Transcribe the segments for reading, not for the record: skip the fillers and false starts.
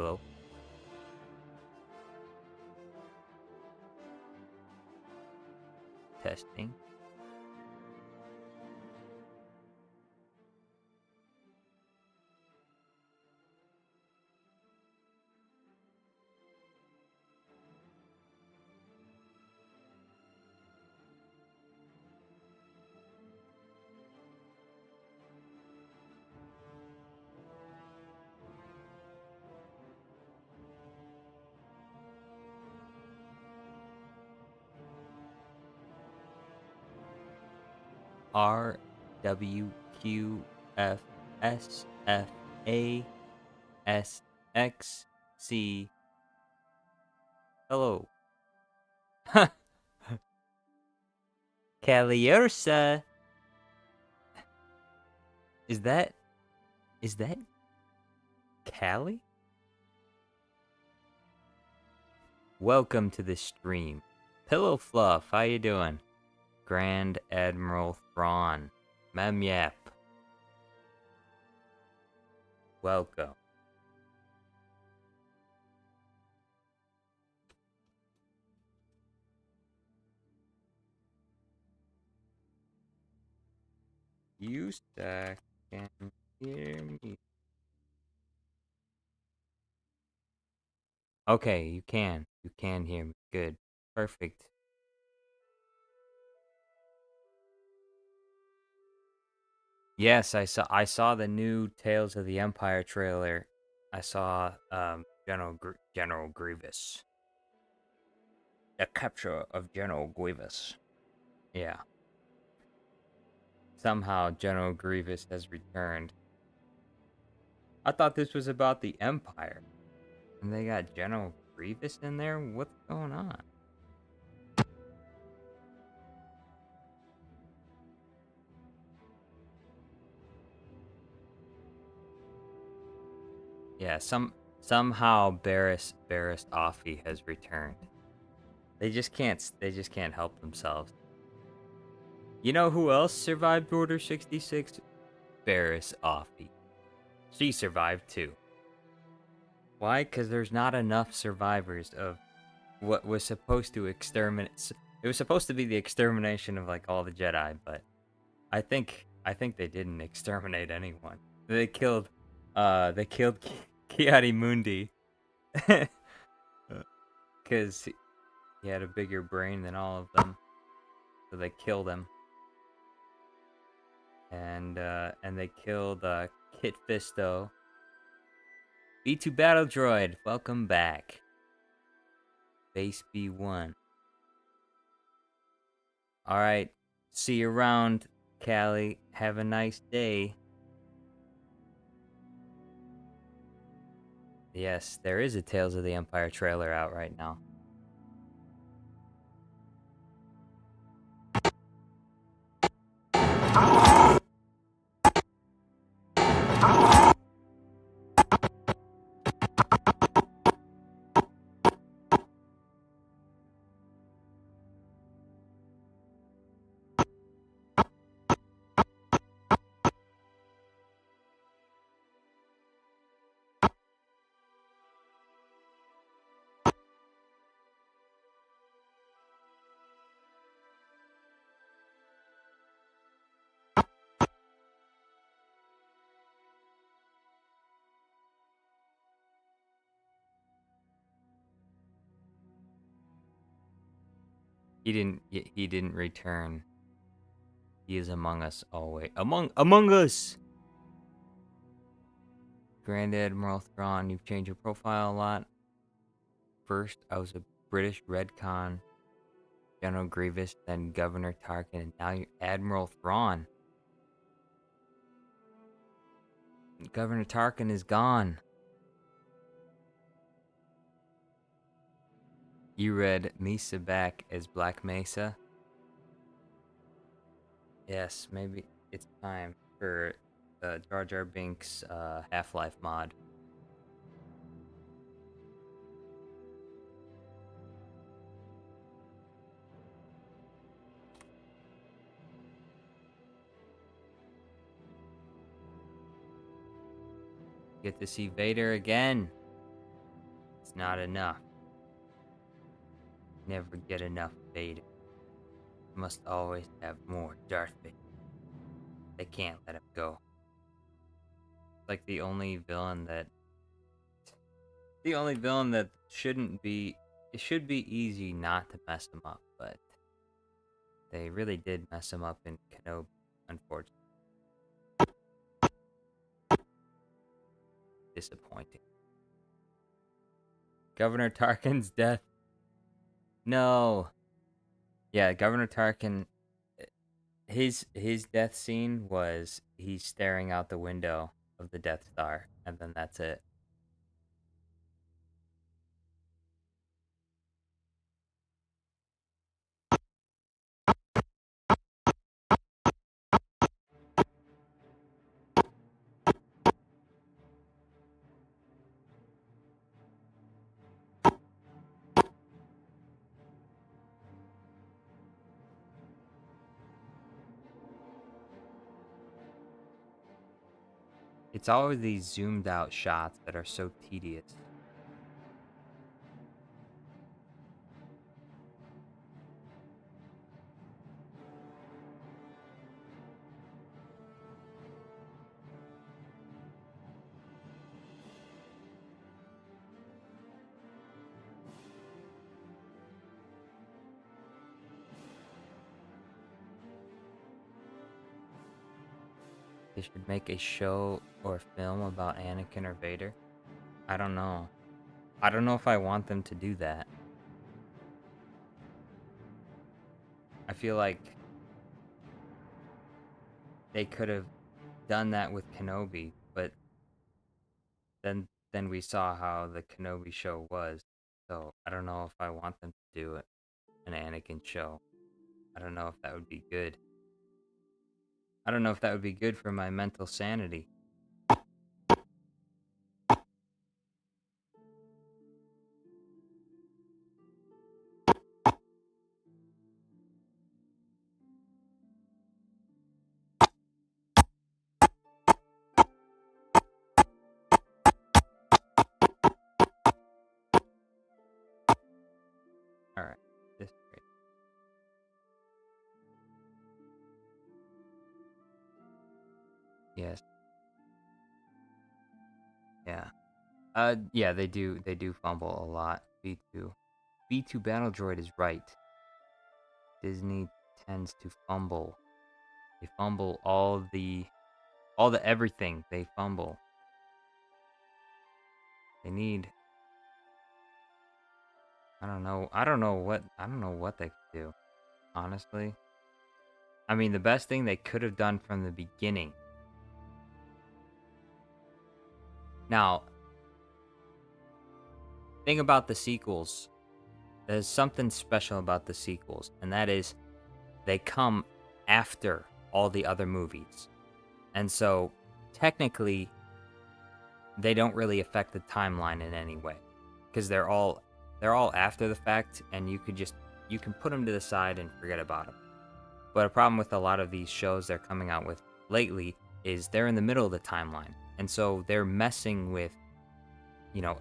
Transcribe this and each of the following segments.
Hello? Testing. R W Q F S F A S X C. Hello. Caliosa. Is that Callie? Welcome to the stream. Pillow Fluff, how you doing? Grand Admiral Thrawn. Memyap. Welcome. You can hear me. Okay, you can. You can hear me. Good. Perfect. Yes, I saw the new Tales of the Empire trailer. I saw General Grievous. The capture of General Grievous. Yeah. Somehow General Grievous has returned. I thought this was about the Empire. And they got General Grievous in there? What's going on? Yeah, somehow Barris Offee has returned. They just can't help themselves. You know who else survived Order 66? Barris Offee. She survived too. Why? Because there's not enough survivors of what was supposed to exterminate. It was supposed to be the extermination of like all the Jedi, but I think they didn't exterminate anyone. They killed Kiadi Mundi because he had a bigger brain than all of them, so they killed him. And they killed Kit Fisto. B2 Battle Droid, welcome back. Base B1. Alright, see you around, Callie. Have a nice day. Yes, there is a Tales of the Empire trailer out right now. He didn't return. He is among us always. Among us. Grand Admiral Thrawn, you've changed your profile a lot. First, I was a British Redcon, General Grievous, then Governor Tarkin, and now you're Admiral Thrawn. Governor Tarkin is gone. You read Mesa back as Black Mesa? Yes, maybe it's time for Jar Jar Binks' Half-Life mod. Get to see Vader again. It's not enough. Never get enough Vader. Must always have more Darth Vader. They can't let him go. Like the only villain that shouldn't be. It should be easy not to mess him up, but they really did mess him up in Kenobi, unfortunately. Disappointing. Governor Tarkin's death. No. Yeah, Governor Tarkin. His death scene was he's staring out the window of the Death Star, and then that's it. It's always these zoomed out shots that are so tedious. They should make a show or film about Anakin or Vader. I don't know. I don't know if I want them to do that. I feel like they could have done that with Kenobi, but then we saw how the Kenobi show was. So I don't know if I want them to do it, an Anakin show. I don't know if that would be good. I don't know if that would be good for my mental sanity. Alright, this is great. Yes. Yeah. Yeah, they do fumble a lot. B2. B2 Battle Droid is right. Disney tends to fumble. They fumble all the everything. They fumble. They need I don't know what they could do. Honestly. I mean, the best thing they could have done from the beginning. Now, thing about the sequels, there's something special about the sequels, and that is they come after all the other movies. And so, technically, they don't really affect the timeline in any way, because they're all after the fact, and you can put them to the side and forget about them. But a problem with a lot of these shows they're coming out with lately is they're in the middle of the timeline, and so they're messing with,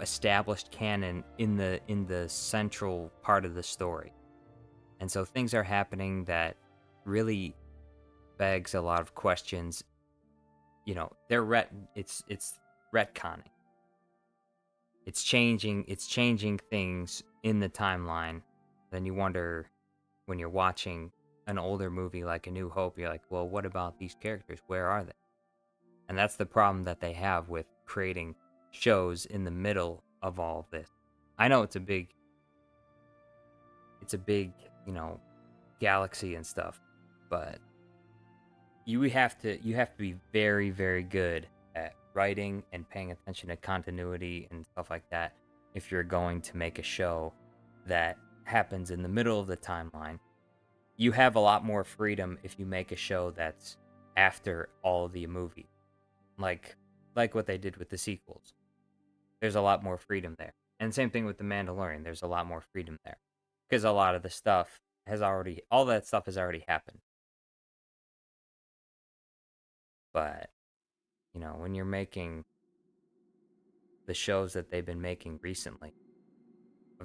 established canon in the central part of the story, and so things are happening that really begs a lot of questions. It's retconning. It's changing things in the timeline. Then you wonder, when you're watching an older movie like A New Hope, you're like, well, what about these characters? Where are they? And that's the problem that they have with creating shows in the middle of all of this. I know it's a big, galaxy and stuff, but you have to be very, very good at writing and paying attention to continuity and stuff like that if you're going to make a show that happens in the middle of the timeline. You have a lot more freedom if you make a show that's after all of the movies, like what they did with the sequels. There's a lot more freedom there, and same thing with The Mandalorian. There's a lot more freedom there because a lot of the stuff all that stuff has already happened. But when you're making the shows that they've been making recently,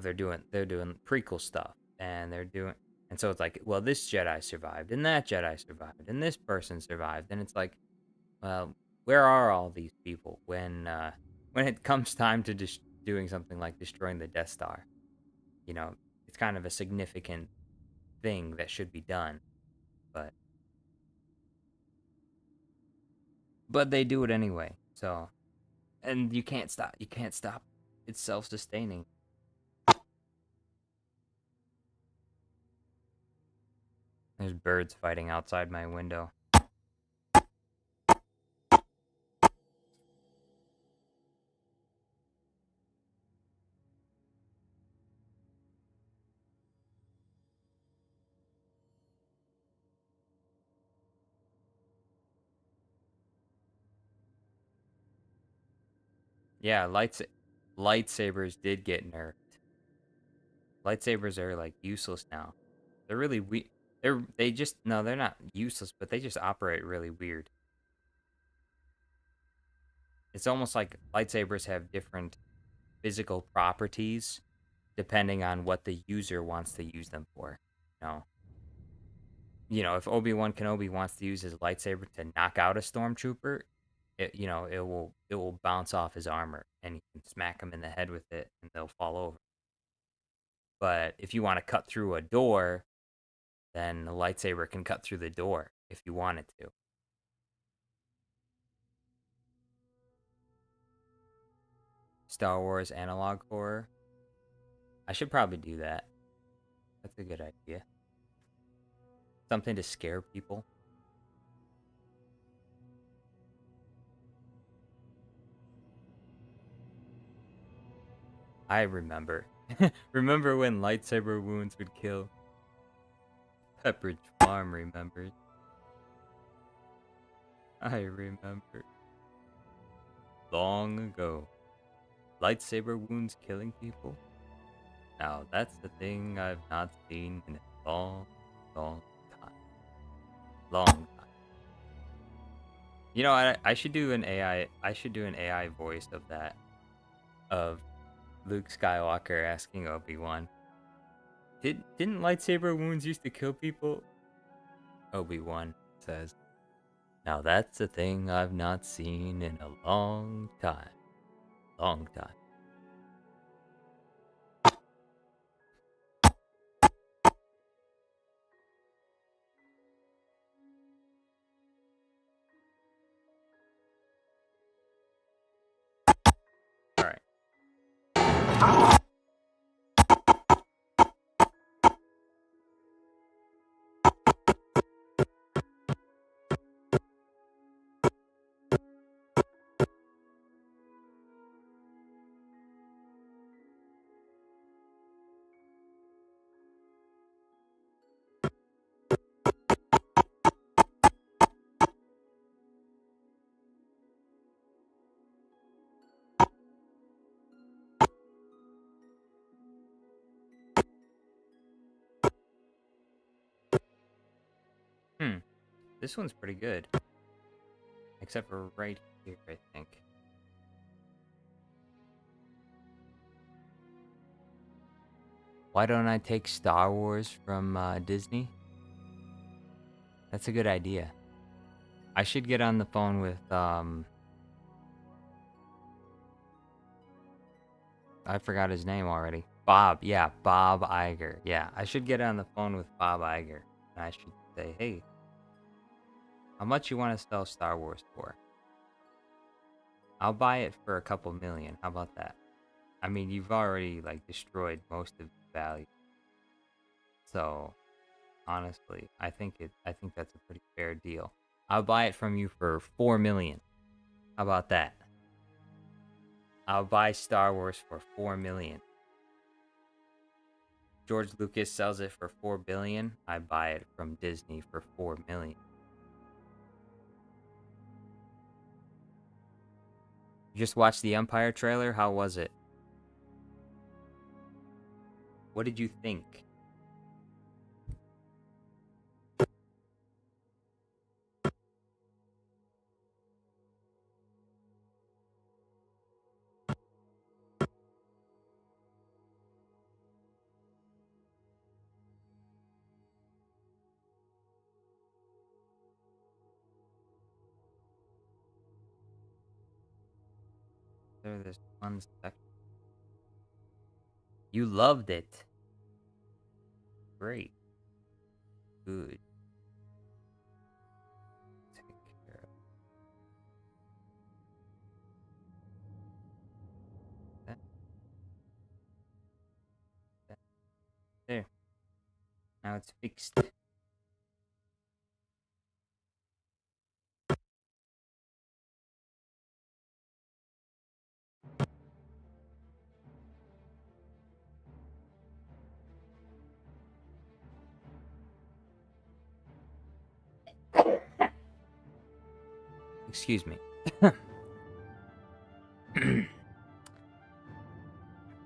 they're doing prequel stuff, and and so it's like, well, this Jedi survived, and that Jedi survived, and this person survived, and it's like, well, where are all these people when it comes time to doing something like destroying the Death Star? You know, it's kind of a significant thing that should be done, but they do it anyway. So, and you can't stop. You can't stop. It's self-sustaining. There's birds fighting outside my window. Yeah, lightsabers did get nerfed. Lightsabers are like useless now. They're really weak. They just no, they're not useless, but they just operate really weird. It's almost like lightsabers have different physical properties depending on what the user wants to use them for. No. If Obi-Wan Kenobi wants to use his lightsaber to knock out a stormtrooper, it will bounce off his armor and you can smack him in the head with it and they'll fall over. But if you want to cut through a door, then the lightsaber can cut through the door if you want it to. Star Wars analog horror. I should probably do that. That's a good idea. Something to scare people. I remember. Remember when lightsaber wounds would kill? Pepperidge Farm remembers. I remember. Long ago. Lightsaber wounds killing people? Now that's the thing I've not seen in a long, long time. Long time. I should do an AI. I should do an AI voice of that, of Luke Skywalker asking Obi-Wan, Didn't lightsaber wounds used to kill people? Obi-Wan says, now that's a thing I've not seen in a long time. Long time. Alright. This one's pretty good. Except for right here, I think. Why don't I take Star Wars from Disney? That's a good idea. I should get on the phone with, I forgot his name already. Bob, yeah, Bob Iger. Yeah, I should get on the phone with Bob Iger. And I should say, hey, how much you want to sell Star Wars for? I'll buy it for a couple million. How about that? I mean, you've already, destroyed most of the value. So, honestly, I think that's a pretty fair deal. I'll buy it from you for 4 million. How about that? I'll buy Star Wars for 4 million. George Lucas sells it for 4 billion. I buy it from Disney for 4 million. You just watched the Empire trailer? How was it? What did you think? there this one section. You loved it. Great. Good. Take care of that. That. There. Now it's fixed. Excuse me.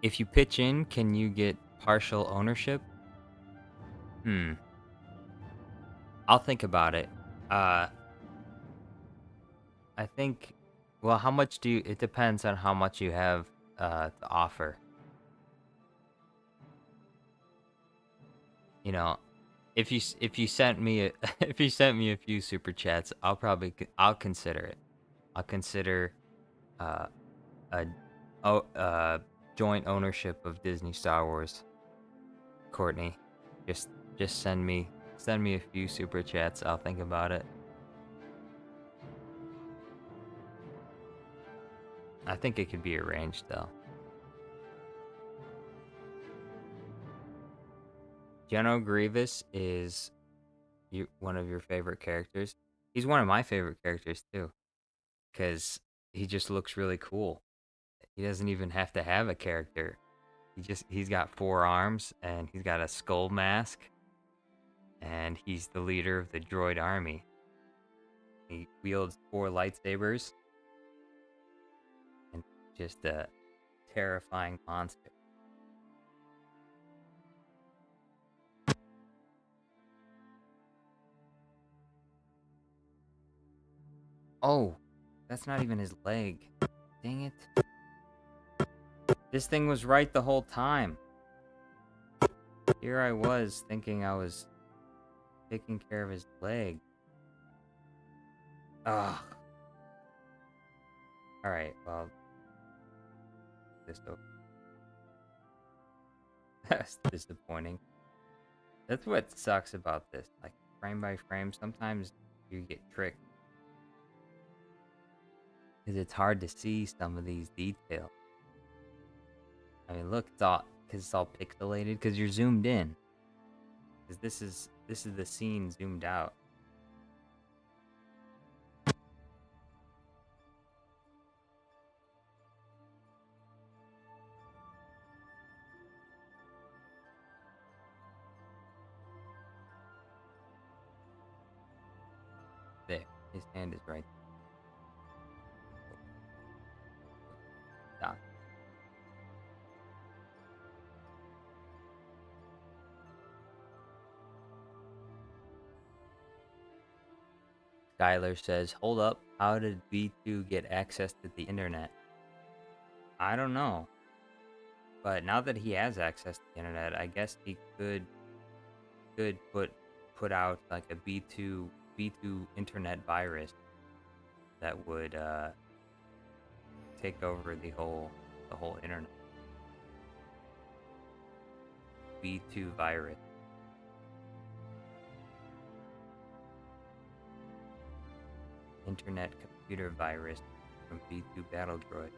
If you pitch in, can you get partial ownership? I'll think about it. I think, well, how much do you, it depends on how much you have to offer. You know, if you sent me a, if you sent me a few super chats, I'll consider it. I'll consider a joint ownership of Disney Star Wars. Courtney, just send me a few super chats. I'll think about it. I think it could be arranged though. General Grievous is one of your favorite characters. He's one of my favorite characters too, because he just looks really cool. He doesn't even have to have a character. He's got 4 arms and he's got a skull mask, and he's the leader of the droid army. He wields 4 lightsabers and just a terrifying monster. Oh, that's not even his leg. Dang it. This thing was right the whole time. Here I was thinking I was taking care of his leg. Ugh. Alright, well. This over. That's disappointing. That's what sucks about this. Like, frame by frame, sometimes you get tricked. Because it's hard to see some of these details. I mean, look, it's all pixelated because you're zoomed in. Because this is the scene zoomed out. There, his hand is right. Doc. Skylar says, hold up, how did B2 get access to the internet? I don't know. But now that he has access to the internet, I guess he could put out like a B2 internet virus that would take over the whole internet. B2 virus. Internet computer virus from B2 Battle Droid.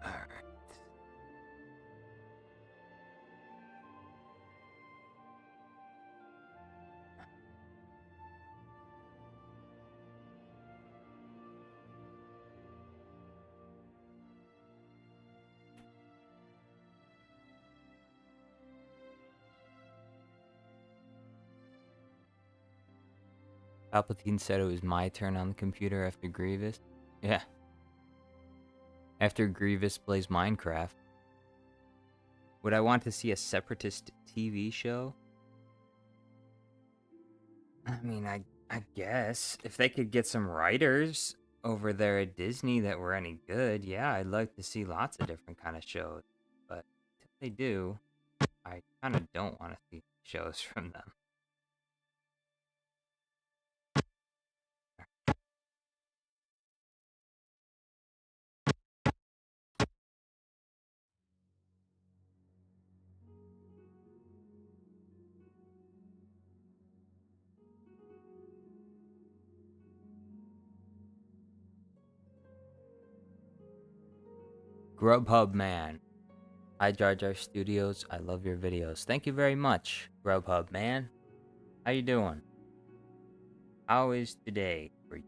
Alright. Palpatine said it was my turn on the computer after Grievous. Yeah. After Grievous plays Minecraft. Would I want to see a separatist TV show? I mean, I guess. If they could get some writers over there at Disney that were any good, yeah, I'd like to see lots of different kind of shows. But they do, I kind of don't want to see shows from them. Grubhub Man. Hi, Jar Jar Studios. I love your videos. Thank you very much, Grubhub Man. How you doing? How is today for you?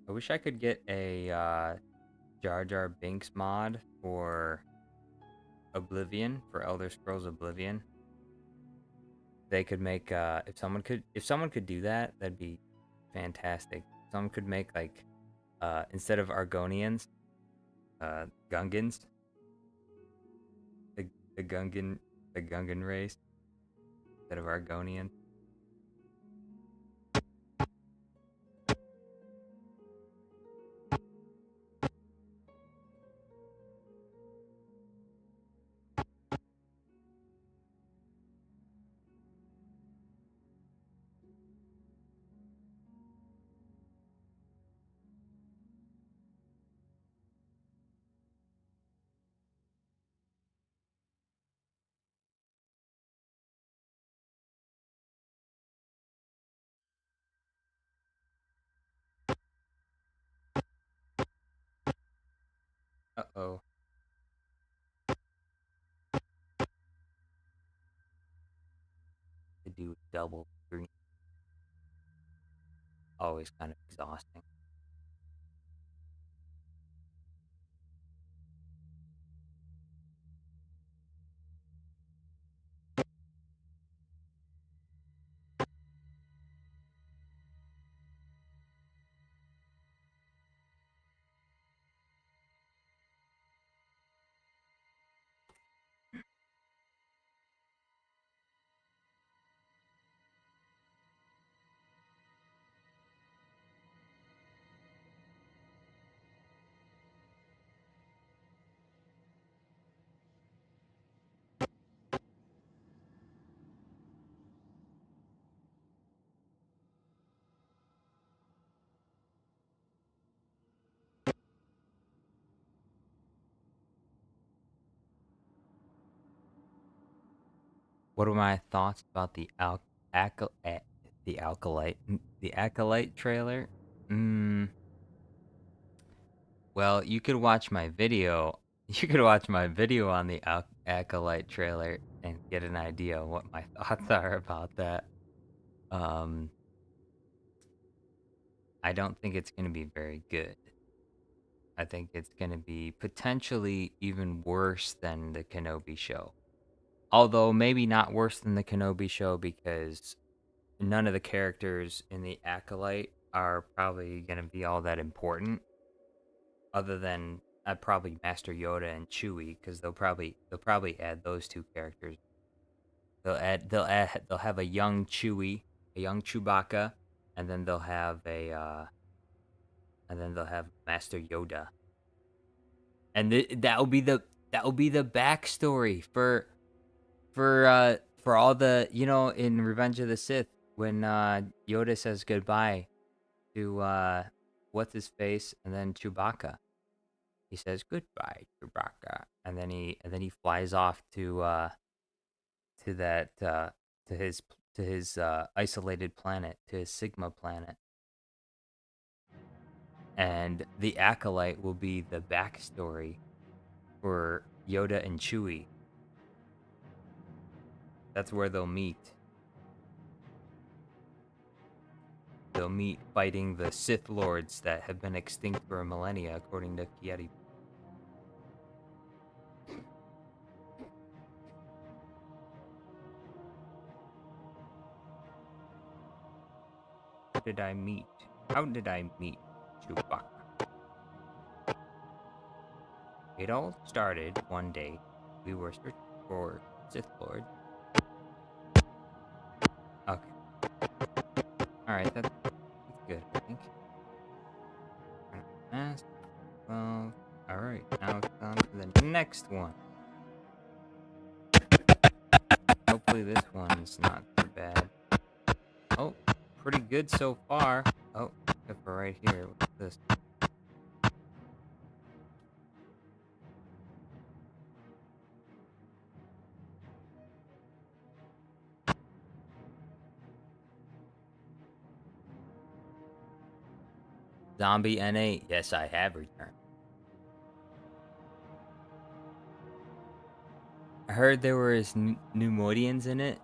I wish I could get a Jar Jar Binks mod for Oblivion, for Elder Scrolls Oblivion. They could make if someone could do that, that'd be fantastic. Someone could make like instead of Argonians, Gungans. The the Gungan race instead of Argonians. Uh-oh. To do double green. Always kind of exhausting. What are my thoughts about the Acolyte trailer? Mm, well, you could watch my video. You could watch my video on the Acolyte trailer and get an idea of what my thoughts are about that. Um, I don't think it's going to be very good. I think it's going to be potentially even worse than the Kenobi show. Although maybe not worse than the Kenobi show because none of the characters in the Acolyte are probably going to be all that important, other than probably Master Yoda and Chewie, because they'll probably add those two characters. They'll have a young Chewie, a young Chewbacca, and then they'll have Master Yoda, and that will be the backstory for all the in Revenge of the Sith when Yoda says goodbye to what's his face, and then Chewbacca. He says goodbye, Chewbacca, and then he flies off to that to his isolated planet, to his Sigma planet. And the Acolyte will be the backstory for Yoda and Chewie. That's where they'll meet. They'll meet fighting the Sith Lords that have been extinct for a millennia, according to Kieti. How did I meet Chewbacca? It all started one day. We were searching for Sith Lord. Okay. Alright, that's good, I think. Well, alright, now it's on to the next one. Hopefully this one's not too bad. Oh, pretty good so far. Oh, except for right here. What's this? Zombie N8. Yes, I have returned. I heard there was Pneumodians in it.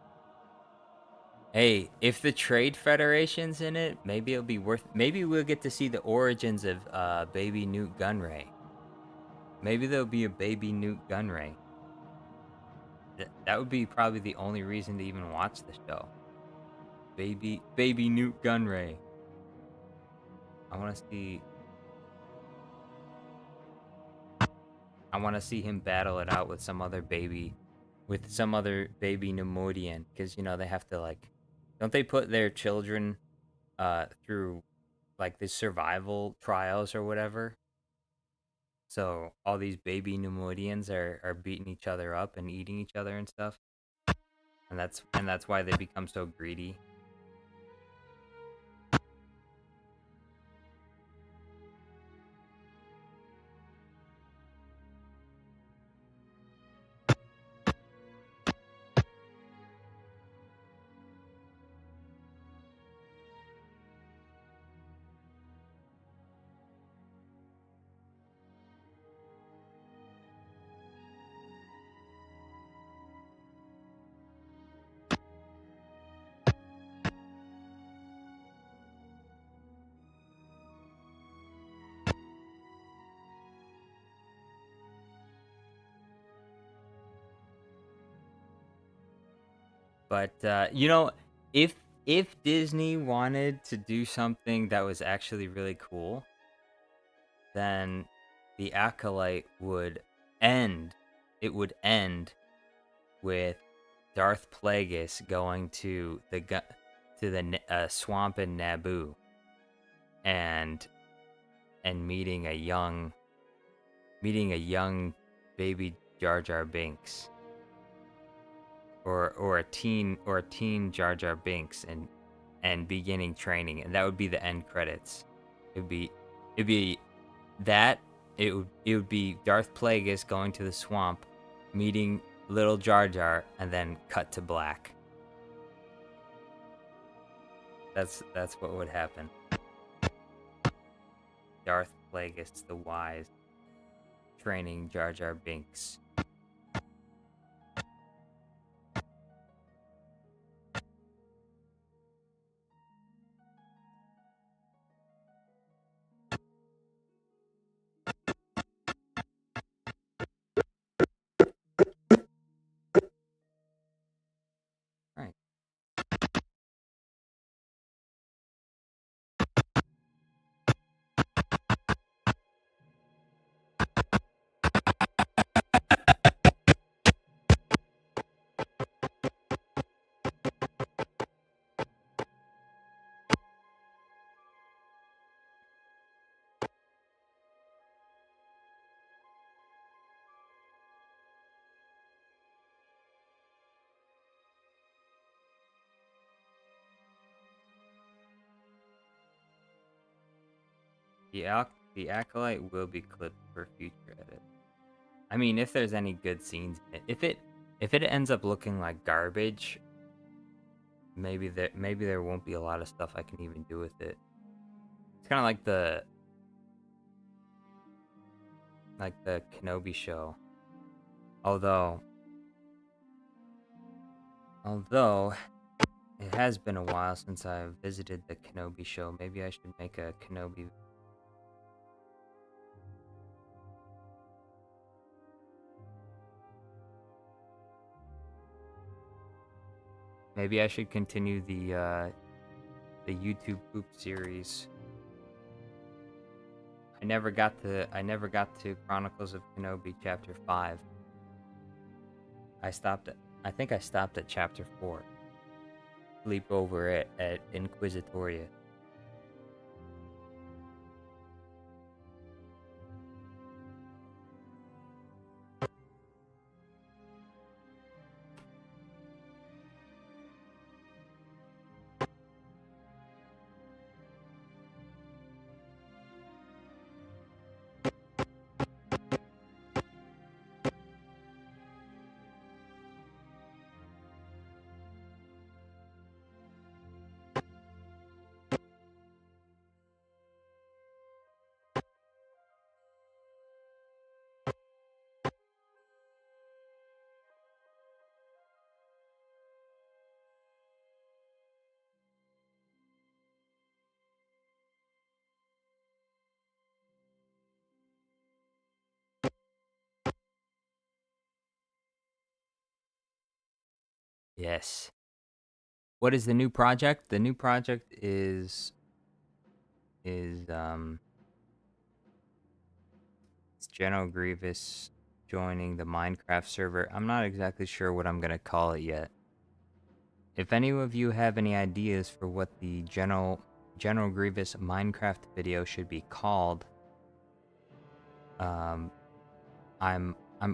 Hey, if the Trade Federation's in it, maybe it'll be worth. Maybe we'll get to see the origins of Baby Newt Gunray. Maybe there'll be a Baby Newt Gunray. That would be probably the only reason to even watch the show. Baby Newt Gunray. I want to see. I want to see him battle it out with some other baby Pneumodian, because they have to, like, don't they put their children through like the survival trials or whatever? So all these baby Pneumodians are beating each other up and eating each other and stuff, and that's why they become so greedy. But if Disney wanted to do something that was actually really cool, then the Acolyte would end. It would end with Darth Plagueis going to the swamp in Naboo, and meeting a young baby Jar Jar Binks. Or a teen Jar Jar Binks, and beginning training, and that would be the end credits. It'd be that it would be Darth Plagueis going to the swamp, meeting little Jar Jar, and then cut to black. That's what would happen. Darth Plagueis the Wise training Jar Jar Binks. Right. The Acolyte will be clipped for future edit. I mean, if there's any good scenes in it. If it ends up looking like garbage, maybe there won't be a lot of stuff I can even do with it. It's kind of like the Kenobi show. Although it has been a while since I've visited the Kenobi show. Maybe I should make a Kenobi. Maybe I should continue the YouTube poop series. I never got to Chronicles of Kenobi chapter 5. I think I stopped at chapter 4. Sleep over at Inquisitoria. Yes. What is the new project? The new project is it's General Grievous joining the Minecraft server. I'm not exactly sure what I'm gonna call it yet. If any of you have any ideas for what the General Grievous Minecraft video should be called, I'm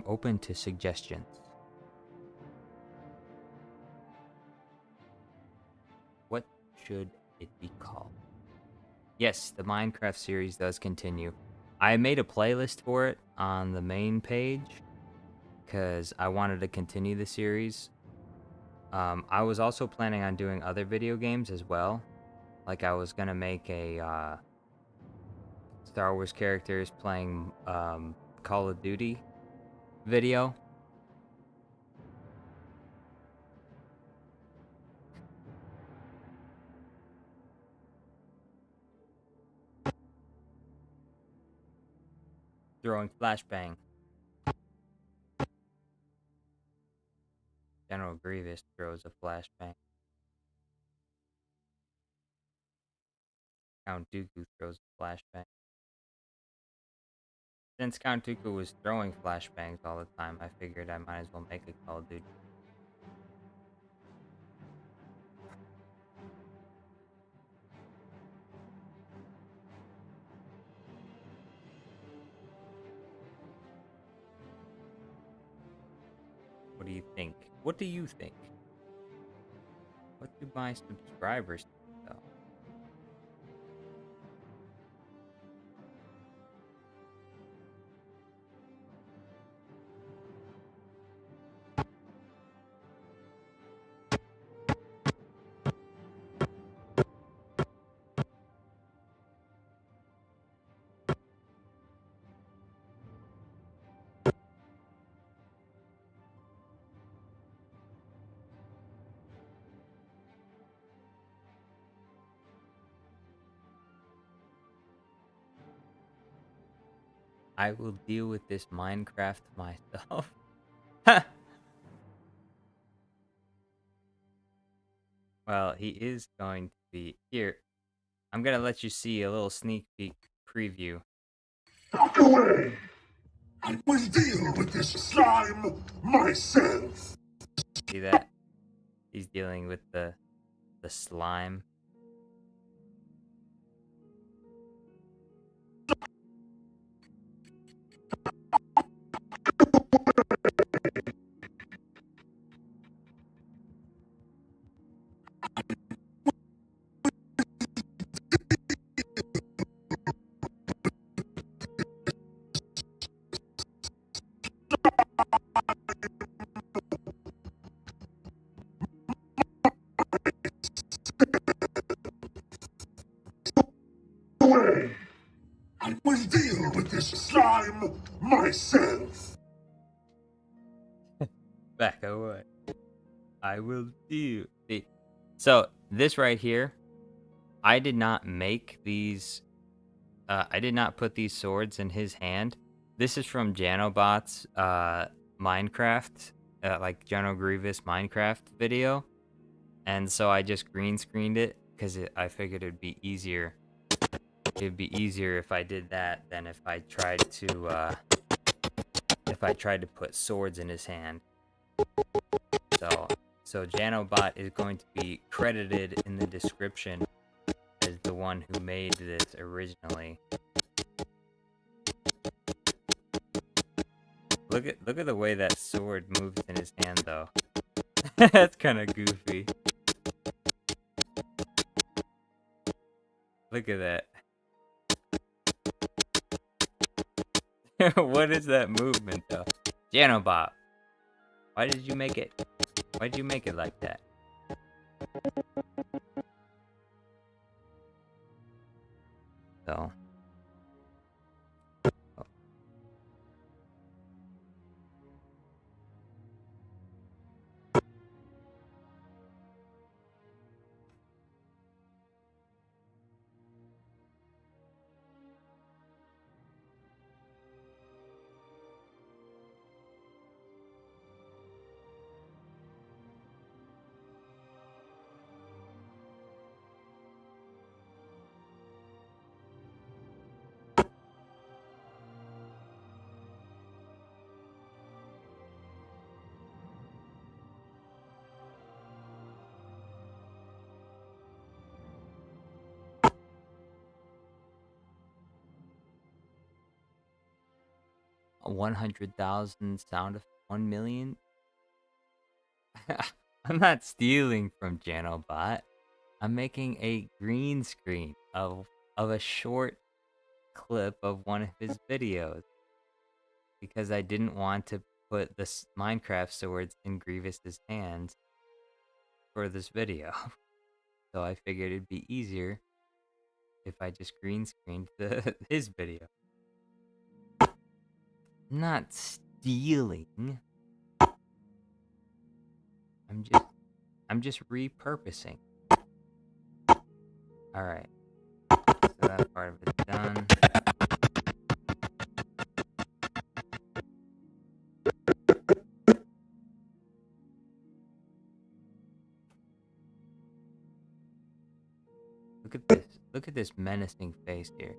open to suggestions. What should it be called? Yes, the Minecraft series does continue. I made a playlist for it on the main page because I wanted to continue the series. I was also planning on doing other video games as well. Like I was gonna make a Star Wars characters playing Call of Duty video. Throwing flashbang. General Grievous throws a flashbang. Count Dooku throws a flashbang. Since Count Dooku was throwing flashbangs all the time, I figured I might as well make a Call of Duty. What do you think? What do you think? What do my subscribers think, though? I will deal with this Minecraft myself. Well, he is going to be here. I'm gonna let you see a little sneak peek preview. Walk away! I will deal with this slime myself! See that? He's dealing with the slime. I will deal with this slime myself. Back away. I will do. See, so this right here, I did not make these. I did not put these swords in his hand. This is from Janobot's Minecraft, like Jano Grievous Minecraft video, and so I just green screened it because I figured it'd be easier. It'd be easier if I did that than if I tried to put swords in his hand. So Janobot is going to be credited in the description as the one who made this originally. Look at the way that sword moves in his hand, though. That's kind of goofy. Look at that. What is that movement, though? Janobot, why did you make it? Why'd you make it like that? So. 100,000 sound of 1 million? I'm not stealing from Janobot. I'm making a green screen of a short clip of one of his videos because I didn't want to put the Minecraft swords in Grievous's hands for this video. So I figured it'd be easier if I just green screened his video. I'm not stealing. I'm just repurposing. Alright. So that part of it's done. Look at this. Look at this menacing face here.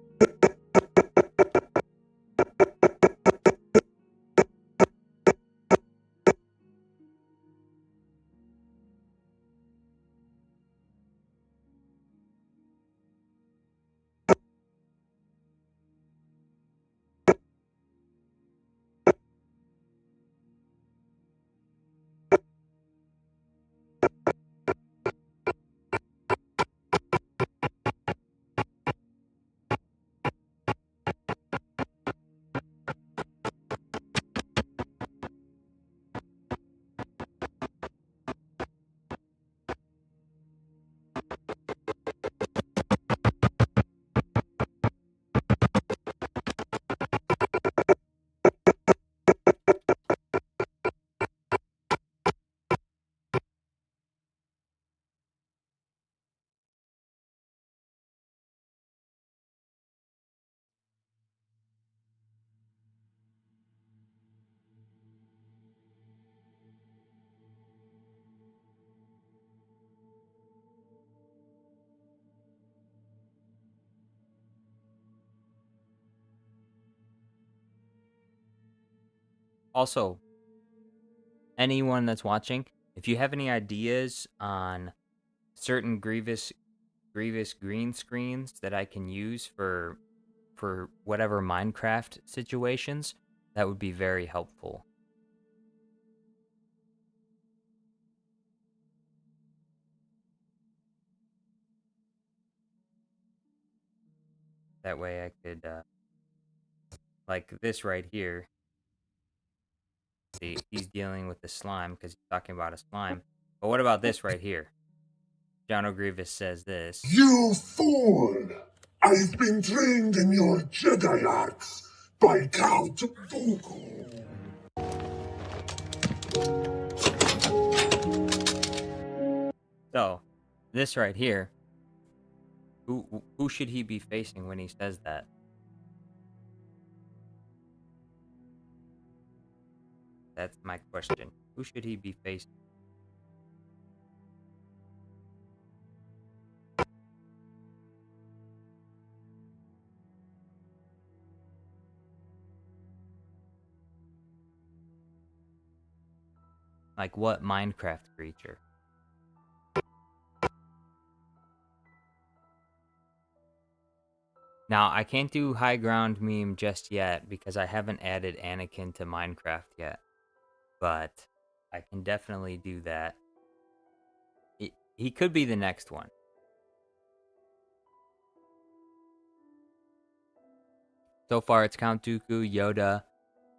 Also, anyone that's watching, if you have any ideas on certain Grievous green screens that I can use for whatever Minecraft situations, that would be very helpful. That way I could, like this right here. See, he's dealing with the slime because he's talking about a slime. But what about this right here? John O'Grievous says this. You fool! I've been trained in your Jedi arts by Count Dooku. So, this right here, who should he be facing when he says that? That's my question. Who should he be facing? Like what Minecraft creature? Now, I can't do high ground meme just yet because I haven't added Anakin to Minecraft yet. But I can definitely do that. He could be the next one. So far, it's Count Dooku, Yoda,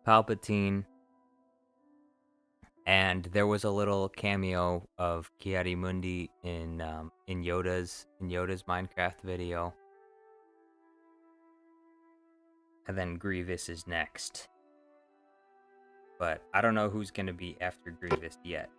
Palpatine, and there was a little cameo of Kiari-Mundi in Yoda's Minecraft video. And then Grievous is next. But I don't know who's going to be after Grievous yet.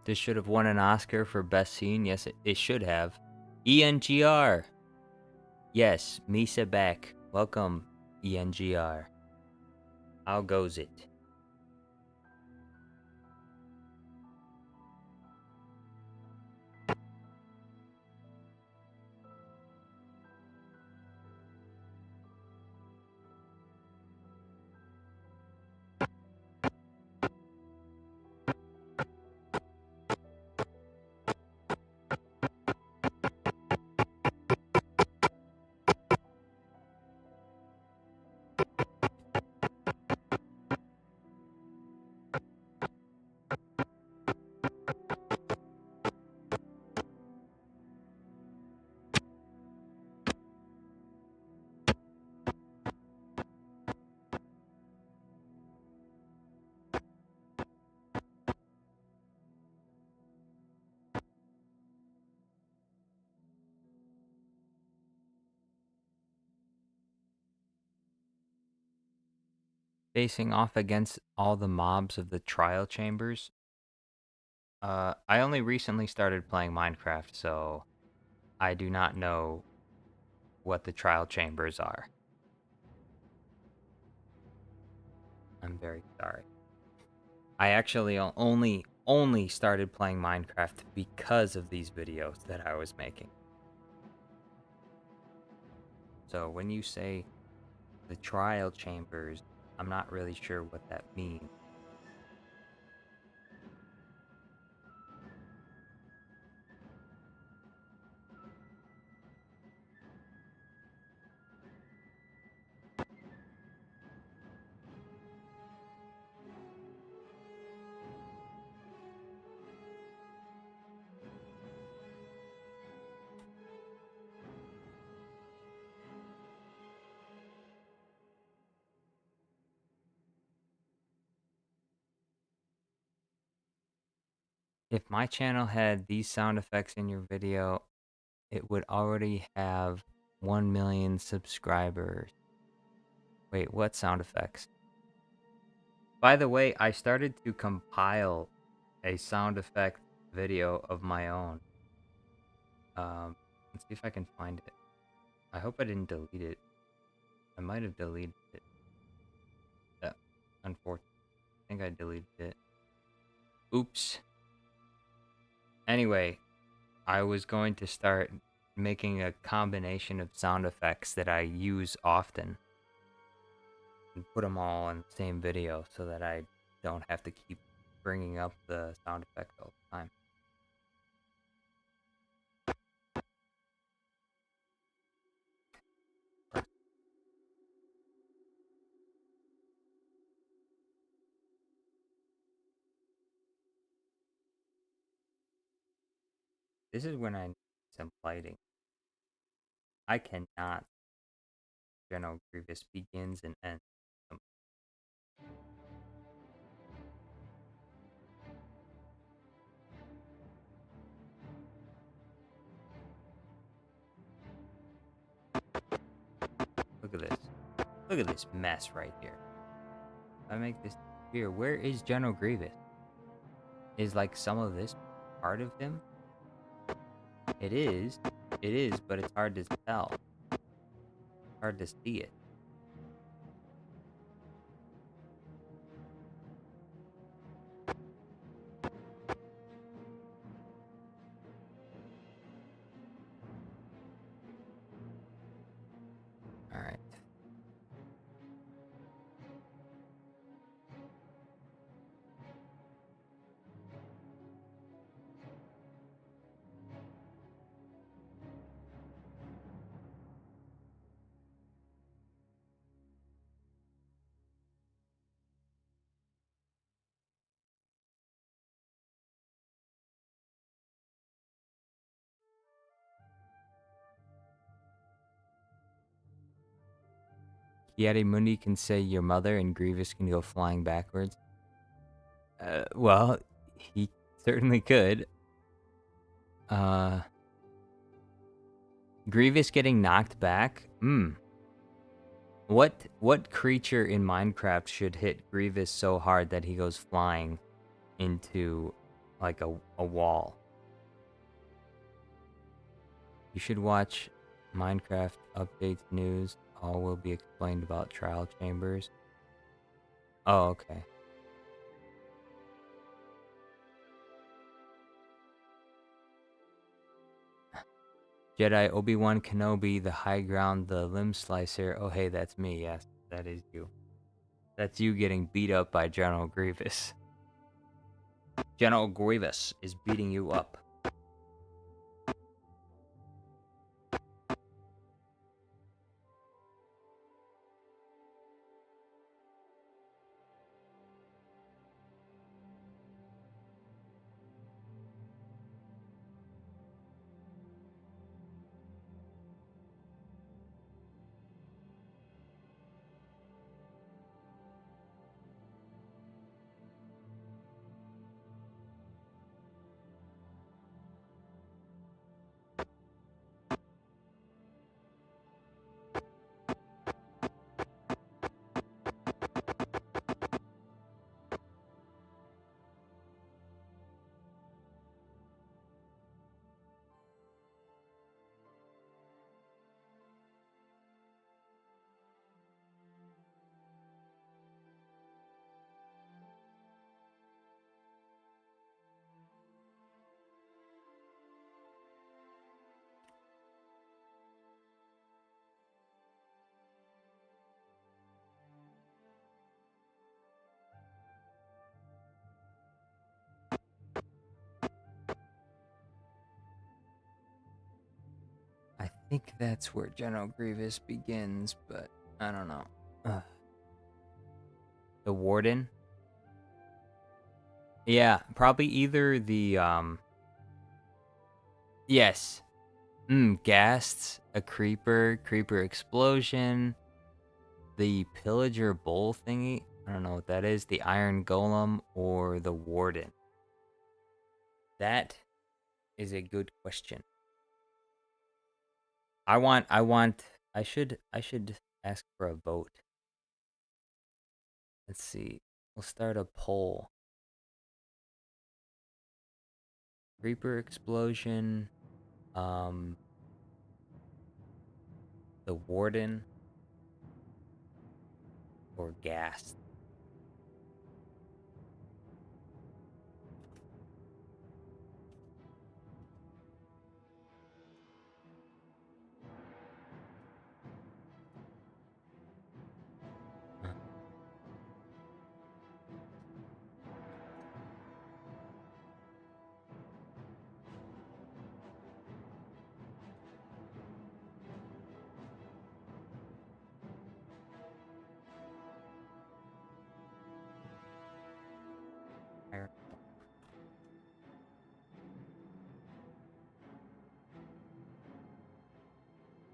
This should have won an Oscar for Best Scene. Yes, it should have. ENGR. Yes, Mesa back. Welcome, ENGR. How goes it? Facing off against all the mobs of the trial chambers. I only recently started playing Minecraft, so I do not know what the trial chambers are. I'm very sorry. I actually only started playing Minecraft because of these videos that I was making. So when you say the trial chambers, I'm not really sure what that means. If my channel had these sound effects in your video, it would already have 1 million subscribers. Wait, what sound effects? By the way, I started to compile a sound effect video of my own. Let's see if I can find it. I hope I didn't delete it. I might have deleted it. Unfortunately, I think I deleted it. Oops. Anyway, I was going to start making a combination of sound effects that I use often and put them all in the same video so that I don't have to keep bringing up the sound effects all the time. This is when I need some lighting. I cannot. General Grievous begins and ends. Look at this. Look at this mess right here. If I make this here, where is General Grievous? Is like some of this part of him? It is, but it's hard to tell. Hard to see it. All right. Mundi can say your mother and Grievous can go flying backwards. Well, he certainly could. Grievous getting knocked back? What creature in Minecraft should hit Grievous so hard that he goes flying into like a wall? You should watch Minecraft updates news. All will be explained about trial chambers. Oh, okay. Jedi Obi-Wan Kenobi, the high ground, the limb slicer. Oh, hey, that's me. Yes, that is you. That's you getting beat up by General Grievous. General Grievous is beating you up. I think that's where General Grievous begins, but I don't know. The Warden? Yeah, probably either the yes. Ghasts, a creeper explosion, the pillager bowl thingy. I don't know what that is. The iron golem or the Warden. That is a good question. I should ask for a vote. Let's see. We'll start a poll. Creeper explosion, the Warden, or gas.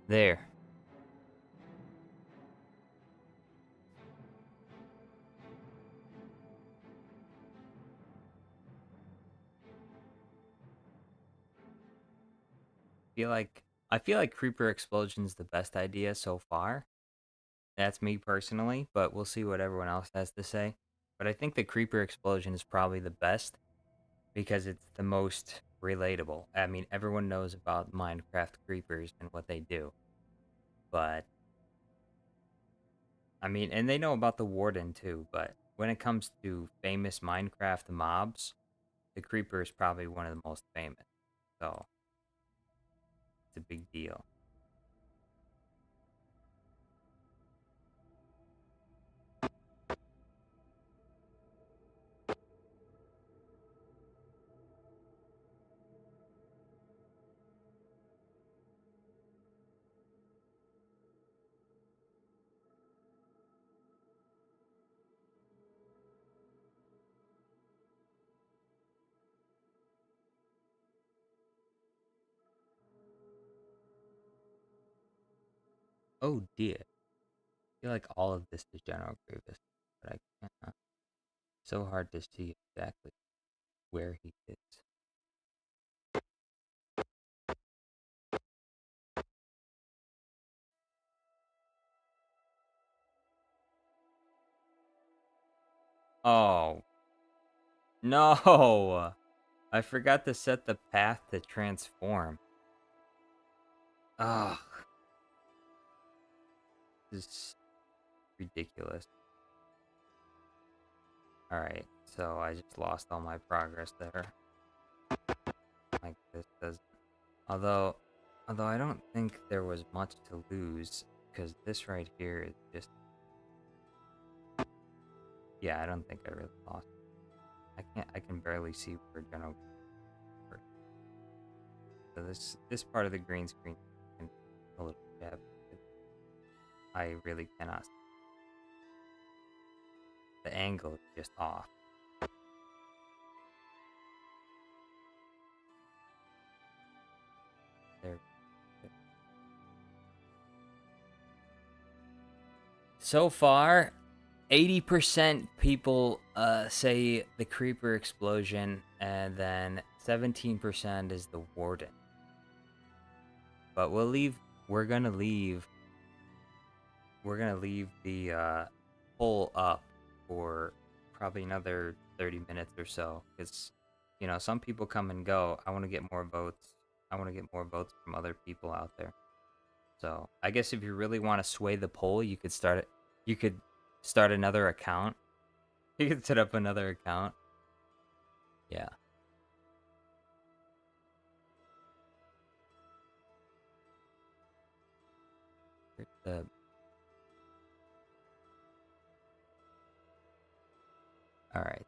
There. I feel like Creeper Explosion's the best idea so far. That's me personally, but we'll see what everyone else has to say. But I think the Creeper Explosion is probably the best because it's the most relatable. I mean, everyone knows about Minecraft creepers and what they do. But I mean, and they know about the Warden too, but when it comes to famous Minecraft mobs, the creeper is probably one of the most famous. So, it's a big deal. Oh dear. I feel like all of this is General Grievous, but I can't. So hard to see exactly where he is. Oh, no! I forgot to set the path to transform. Ugh. This is ridiculous. Alright, so I just lost all my progress there. Like, this does... Although I don't think there was much to lose, because this right here is just... Yeah, I don't think I really lost. I can barely see where General... So this part of the green screen can a little jab. I really cannot. The angle is just off. There. So far, 80% people say the creeper explosion, and then 17% is the warden. But we're gonna leave the poll up for probably another 30 minutes or so, because some people come and go. I want to get more votes. I want to get more votes from other people out there. So I guess if you really want to sway the poll, you could start it. You could start another account. You could set up another account. Yeah. Here's the... All right.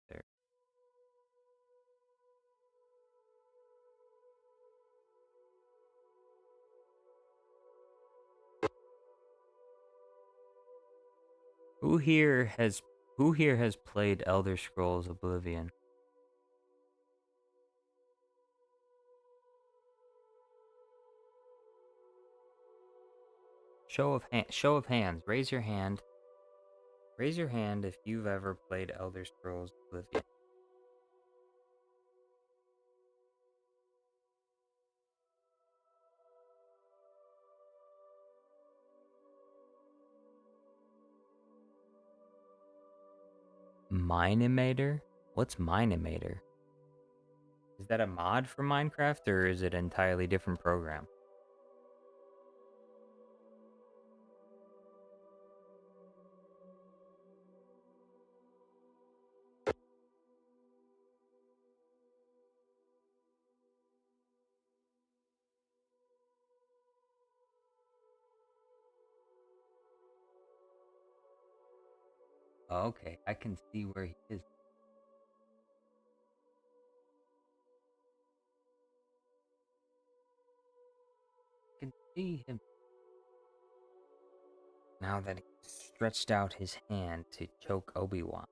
There. Who here has played Elder Scrolls Oblivion? Show of hands. Raise your hand. Raise your hand if you've ever played Elder Scrolls Oblivion. Minimator? What's Minimator? Is that a mod for Minecraft, or is it an entirely different program? Oh, okay, I can see where he is. see him. Now that he stretched out his hand to choke Obi-Wan.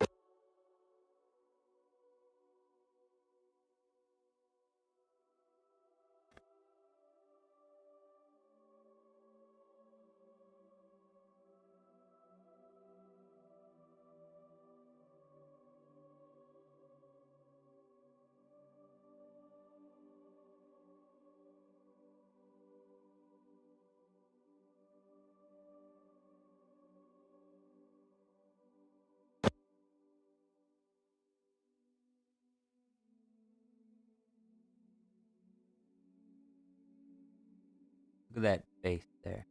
Look at that face there.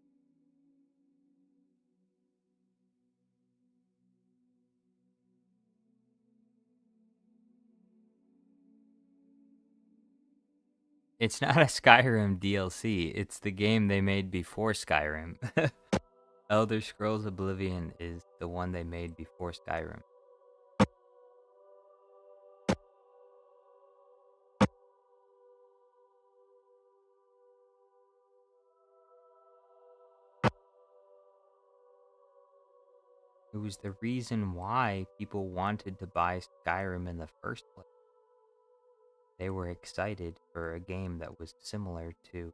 It's not a Skyrim DLC. It's the game they made before Skyrim. Elder Scrolls Oblivion is the one they made before Skyrim. It was the reason why people wanted to buy Skyrim in the first place. They were excited for a game that was similar to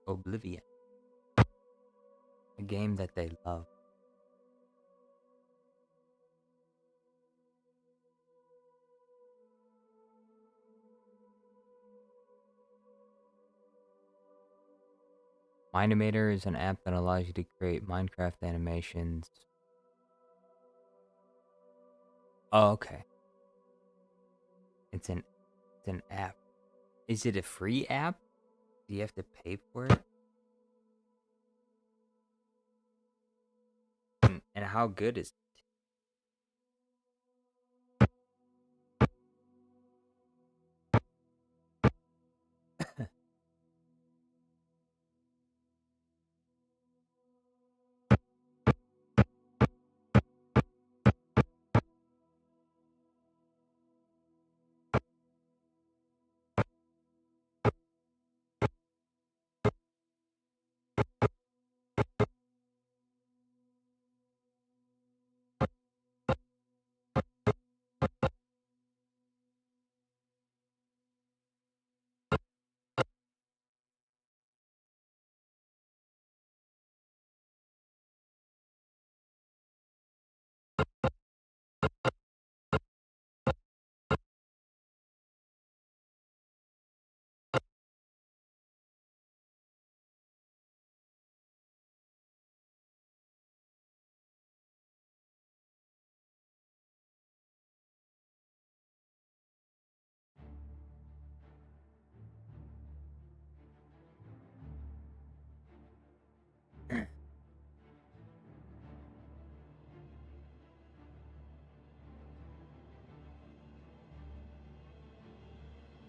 Oblivion. A game that they love. Minimator is an app that allows you to create Minecraft animations. Oh, okay. It's an app. Is it a free app? Do you have to pay for it? And how good is it?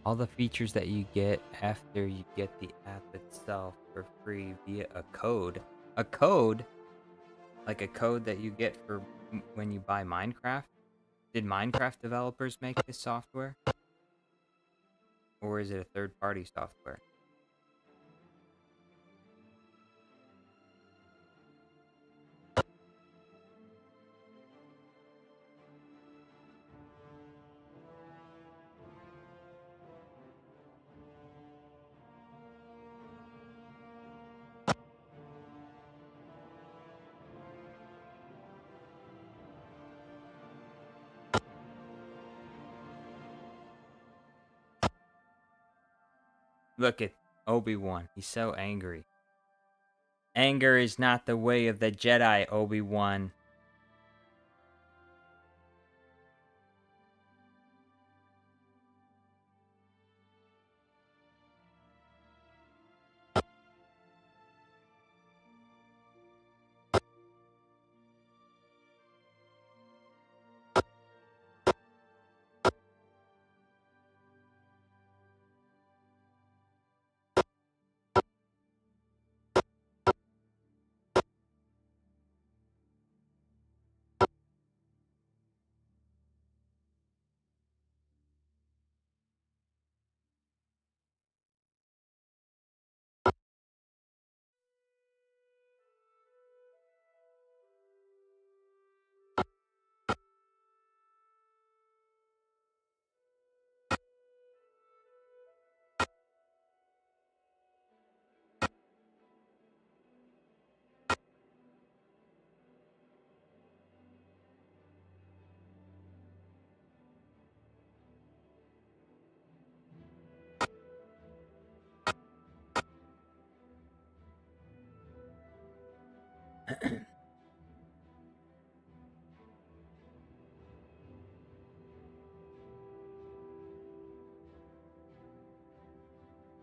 All the features that you get after you get the app itself for free via a code. A code? Like a code that you get for when you buy Minecraft? Did Minecraft developers make this software? Or is it a third-party software? Look at Obi-Wan. He's so angry. Anger is not the way of the Jedi, Obi-Wan.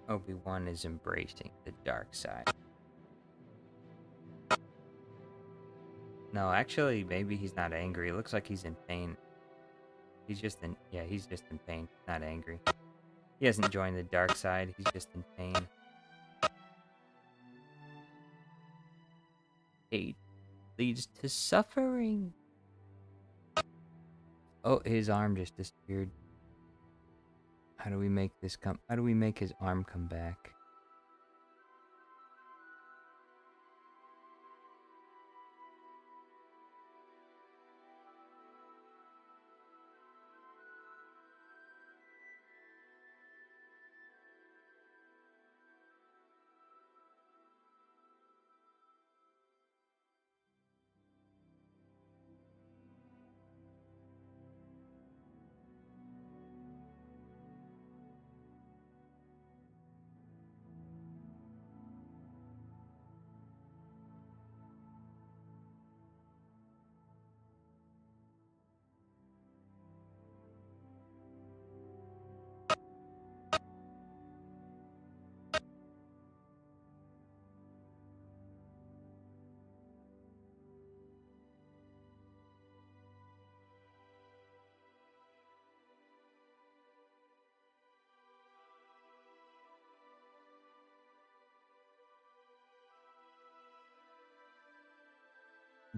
Obi-Wan is embracing the dark side. No, actually, maybe he's not angry. It looks like he's in pain. He's just in pain, not angry. He hasn't joined the dark side, he's just in pain. Hate leads to suffering. Oh, his arm just disappeared. How do we make his arm come back?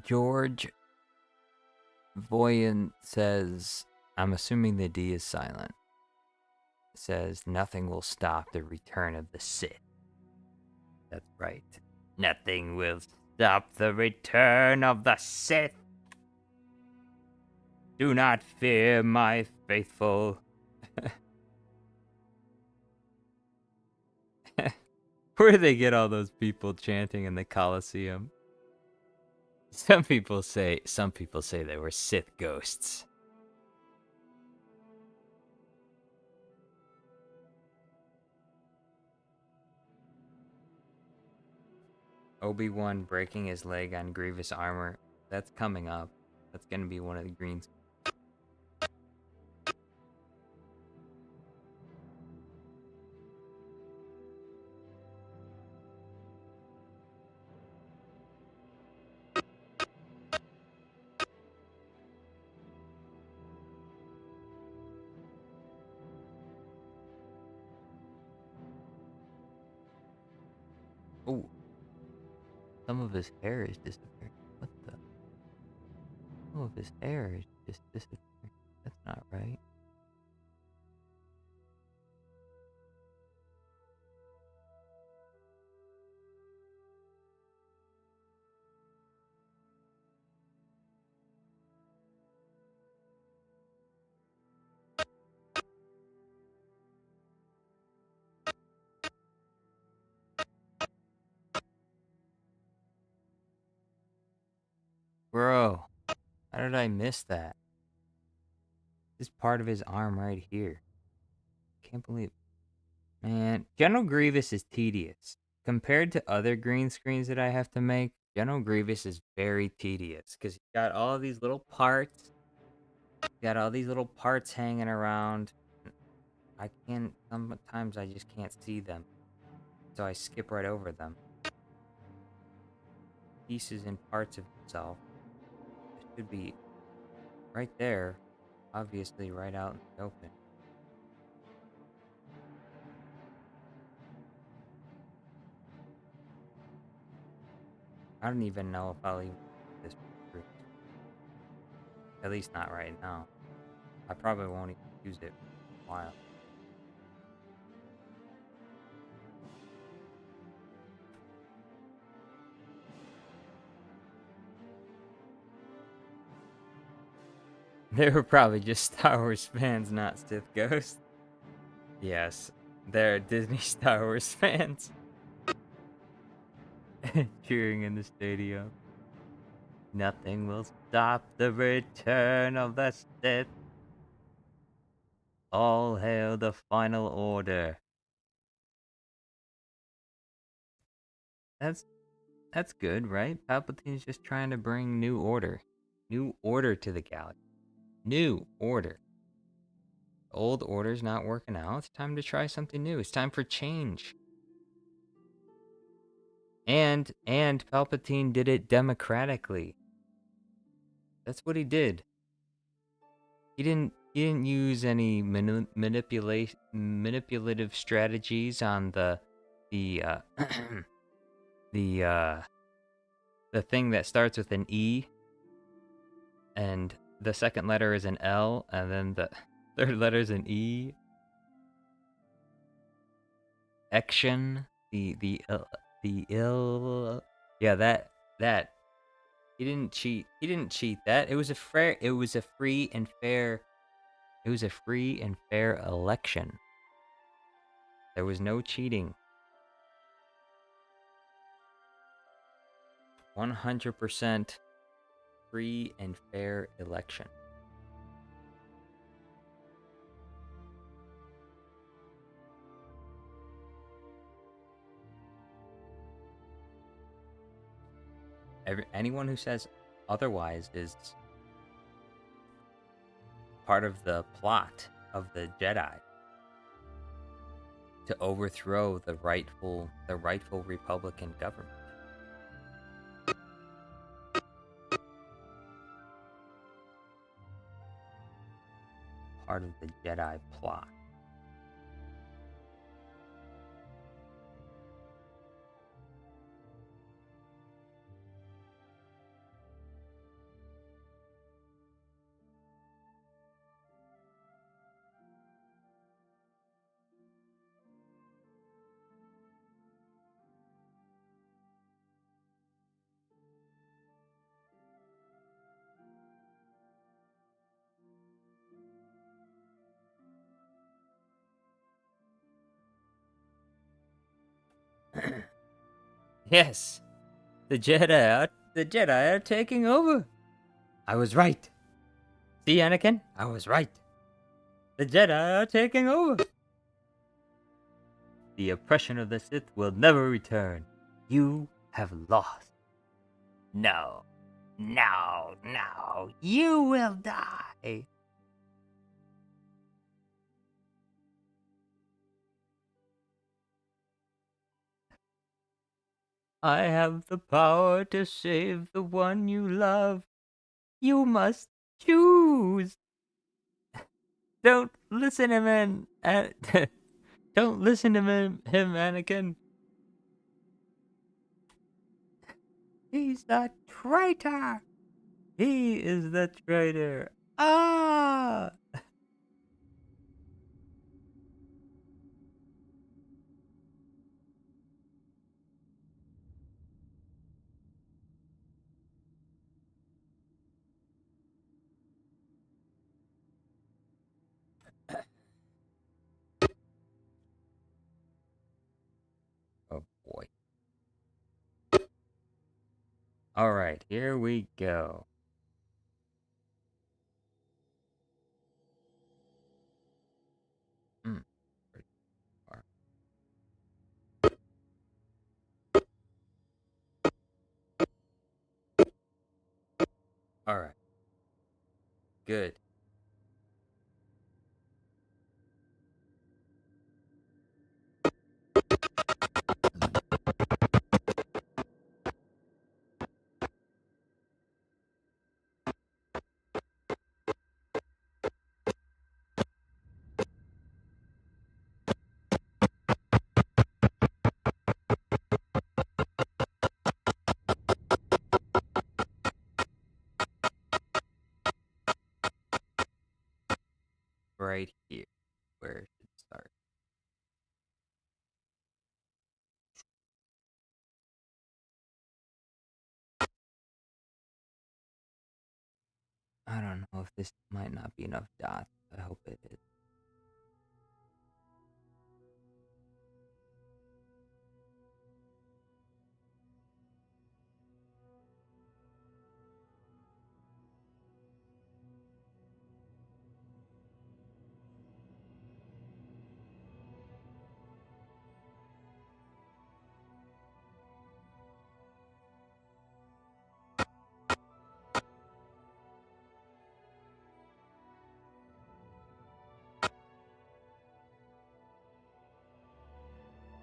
George Voyan says, I'm assuming the D is silent. Says, nothing will stop the return of the Sith. That's right. Nothing will stop the return of the Sith. Do not fear, my faithful. Where do they get all those people chanting in the Colosseum? Some people say they were Sith ghosts. Obi-Wan breaking his leg on Grievous armor. That's coming up. That's gonna be one of the greens. Oh, some of his hair is disappearing. What the? Some of his hair is just disappearing. That's not right. Bro, how did I miss that? This is part of his arm right here. Can't believe. Man, General Grievous is tedious. Compared to other green screens that I have to make, General Grievous is very tedious because he's got all these little parts. Got all these little parts hanging around. Sometimes I just can't see them. So I skip right over them. Pieces and parts of himself. It should be right there. Obviously right out in the open. I don't even know if I'll even this proof. At least not right now. I probably won't even use it for a while. They were probably just Star Wars fans, not Sith ghosts. Yes, they're Disney Star Wars fans. Cheering in the stadium. Nothing will stop the return of the Sith. All hail the final order. That's That's good, right? Palpatine's just trying to bring new order. New order to the galaxy. New order. Old order's not working out. It's time to try something new. It's time for change. And Palpatine did it democratically. That's what he did. He didn't use any manipulative strategies on the the the thing that starts with an E and the second letter is an L and then the third letter is an E. Action, the ill. Yeah, that he didn't cheat. He didn't cheat that. It was a free and fair election. There was no cheating. 100% free and fair election. Anyone who says otherwise is part of the plot of the Jedi to overthrow the rightful Republican government. Part of the Jedi plot. Yes, the Jedi are taking over. I was right. See, Anakin, I was right. The Jedi are taking over. The oppression of the Sith will never return. You have lost. No, you will die. I have the power to save the one you love. You must choose. Don't listen to him, don't listen to him, Anakin. He's the traitor. He is the traitor. Ah! Oh boy. All right, here we go. Hmm. All right. Good. Right here. Where it should start. I don't know if this might not be enough dots. I hope it is.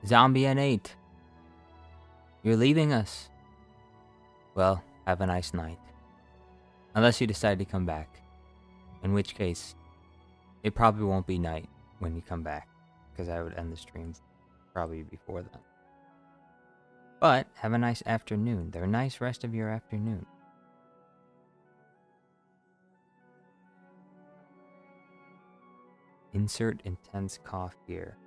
Zombie N8, you're leaving us. Well, have a nice night. Unless you decide to come back. In which case, it probably won't be night when you come back. Because I would end the stream probably before then. But, have a nice afternoon. Have a nice rest of your afternoon. Insert intense cough here.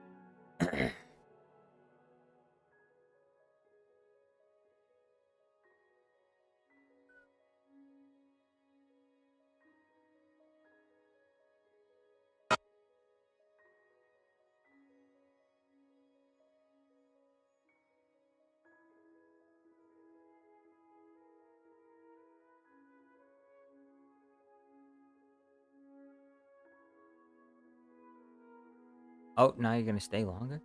Oh, now you're gonna stay longer?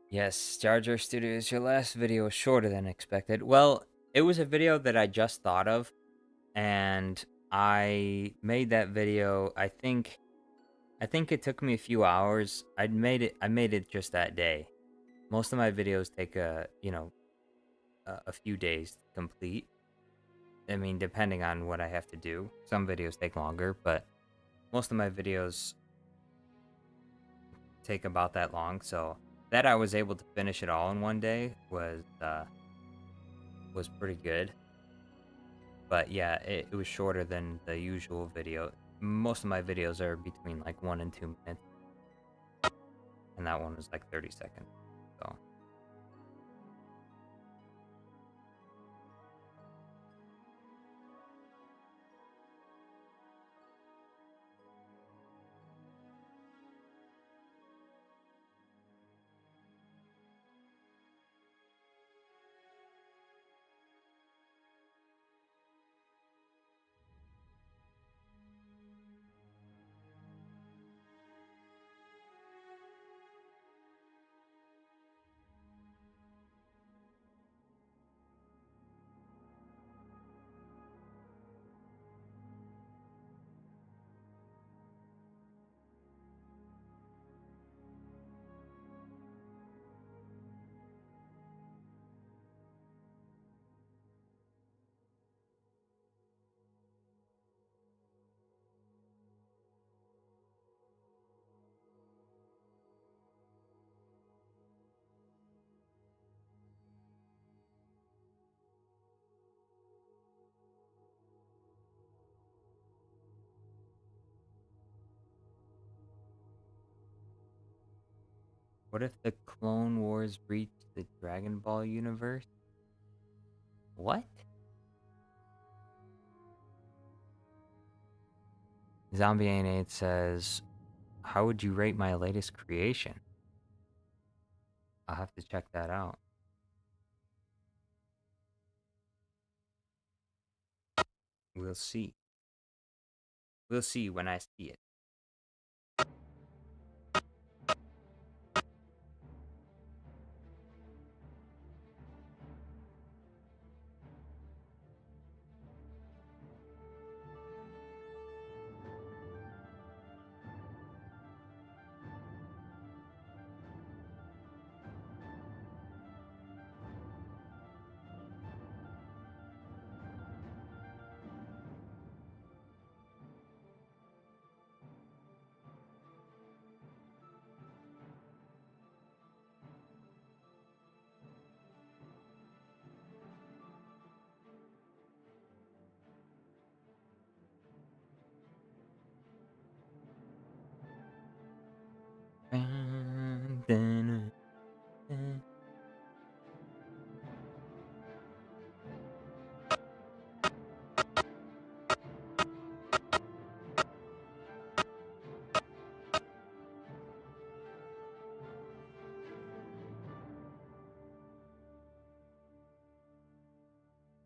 Yes, Jar Jar Studios, your last video was shorter than expected. Well, it was a video that I just thought of, and I made that video. I think it took me a few hours. I made it just that day. Most of my videos take a few days to complete. I mean, depending on what I have to do. Some videos take longer, but most of my videos take about that long. So that I was able to finish it all in one day was pretty good. But yeah, it was shorter than the usual video. Most of my videos are between like 1 and 2 minutes, and that one was like 30 seconds. So what if the Clone Wars reached the Dragon Ball universe? What? Zombie Ain't 8 says, how would you rate my latest creation? I'll have to check that out. We'll see. We'll see when I see it.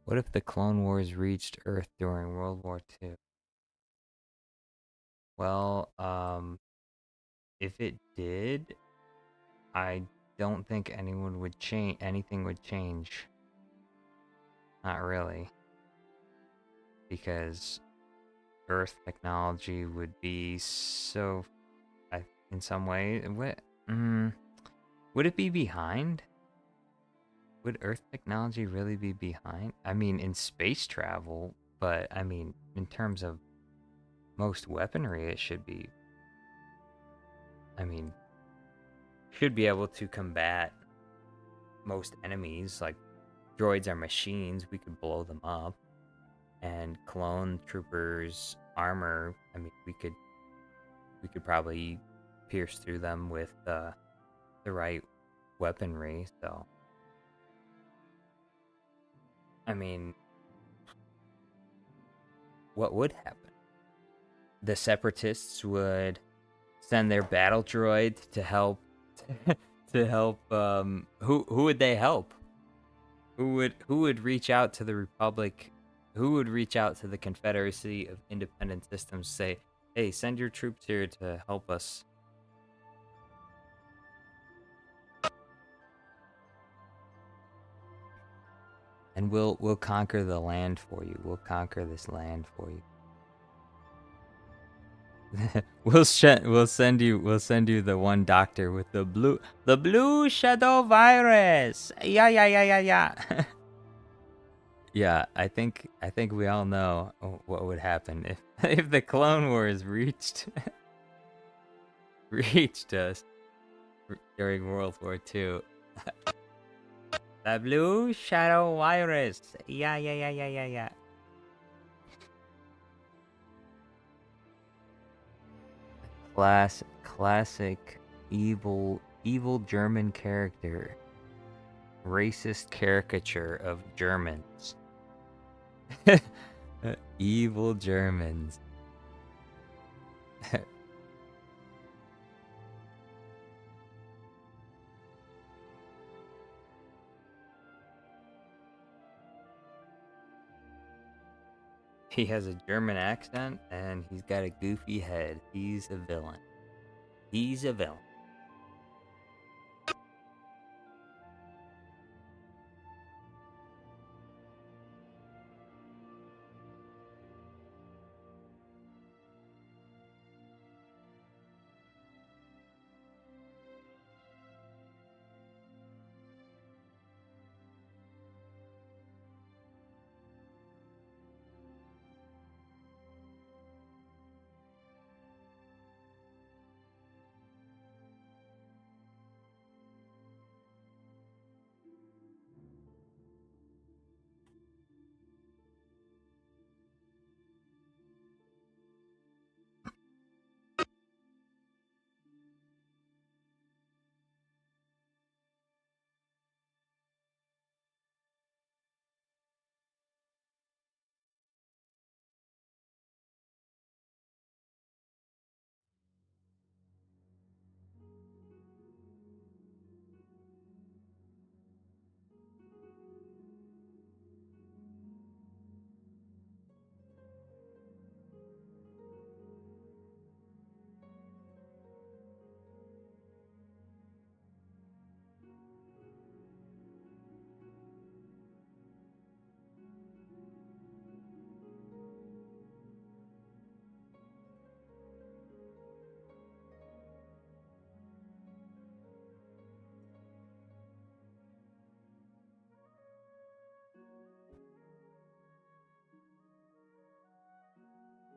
What if the Clone Wars reached Earth during World War II? Well, if it did, I don't think anything would change. Not really. Because Earth technology would be so, in some way, Would it be behind? Would Earth technology really be behind? I mean, in space travel, but I mean, in terms of most weaponry, it should be. I mean, should be able to combat most enemies. Like, droids are machines, we could blow them up. And clone troopers' armor, I mean, we could probably pierce through them with the right weaponry, so. I mean, what would happen? The separatists would send their battle droid to help who would they help? Who would reach out to the Republic? Who would reach out to the Confederacy of Independent Systems, say, "Hey, send your troops here to help us." And we'll conquer the land for you. We'll conquer this land for you. we'll send you the one doctor with the blue shadow virus. Yeah. Yeah, I think we all know what would happen if if the Clone Wars reached us during World War II. The blue shadow virus. Yeah. Classic evil German character. Racist caricature of Germans. Evil Germans. He has a German accent and he's got a goofy head. He's a villain. He's a villain.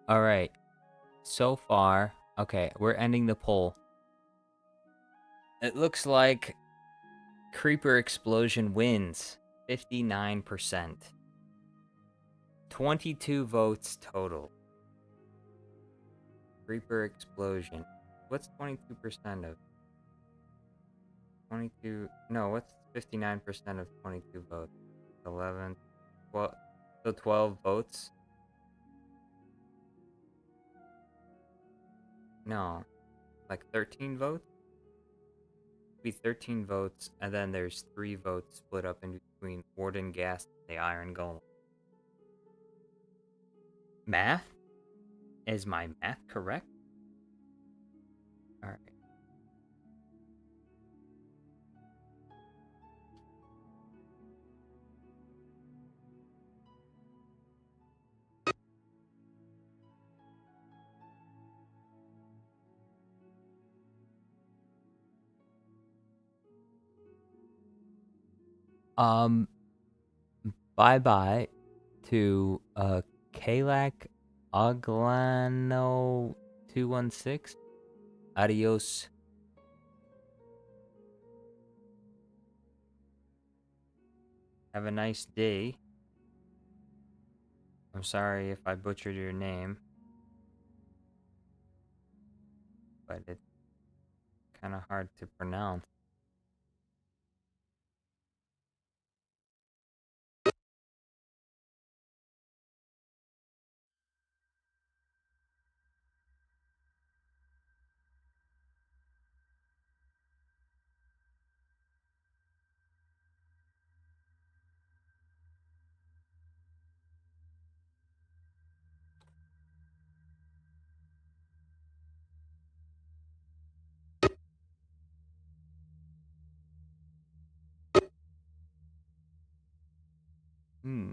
All right. So far, okay, we're ending the poll. It looks like Creeper Explosion wins 59%. 22 votes total. Creeper Explosion. What's 22% of 22? No, what's 59% of 22 votes? 11, 12, so 12 votes? No, like 13 votes? Be 13 votes, and then there's 3 votes split up in between Warden Gas and the Iron Golem. Math? Is my math correct? Alright. Bye bye to Kalak Oglano 216. Adios. Have a nice day. I'm sorry if I butchered your name, but it's kind of hard to pronounce. Hmm.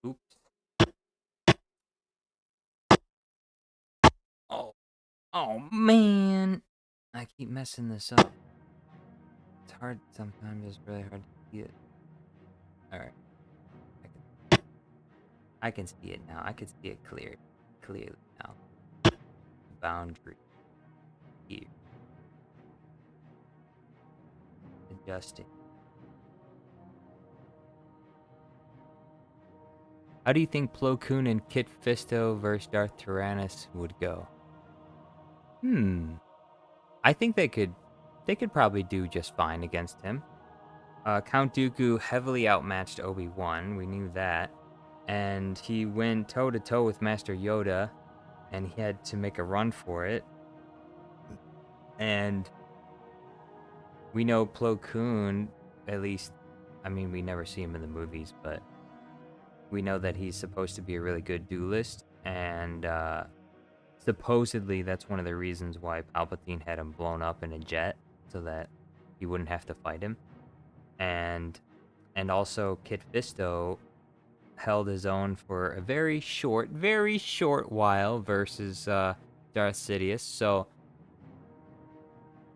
Oops. Oh man. I keep messing this up. It's hard sometimes. It's really hard to see it. All right. I can see it now. I can see it clearly now. Boundary here. Adjusting. How do you think Plo Koon and Kit Fisto versus Darth Tyrannus would go? I think they could probably do just fine against him. Count Dooku heavily outmatched Obi-Wan, we knew that. And he went toe-to-toe with Master Yoda, and he had to make a run for it. And we know Plo Koon, at least, I mean, we never see him in the movies, but we know that he's supposed to be a really good duelist, and supposedly that's one of the reasons why Palpatine had him blown up in a jet, so that he wouldn't have to fight him. And also Kit Fisto held his own for a very short while versus Darth Sidious. So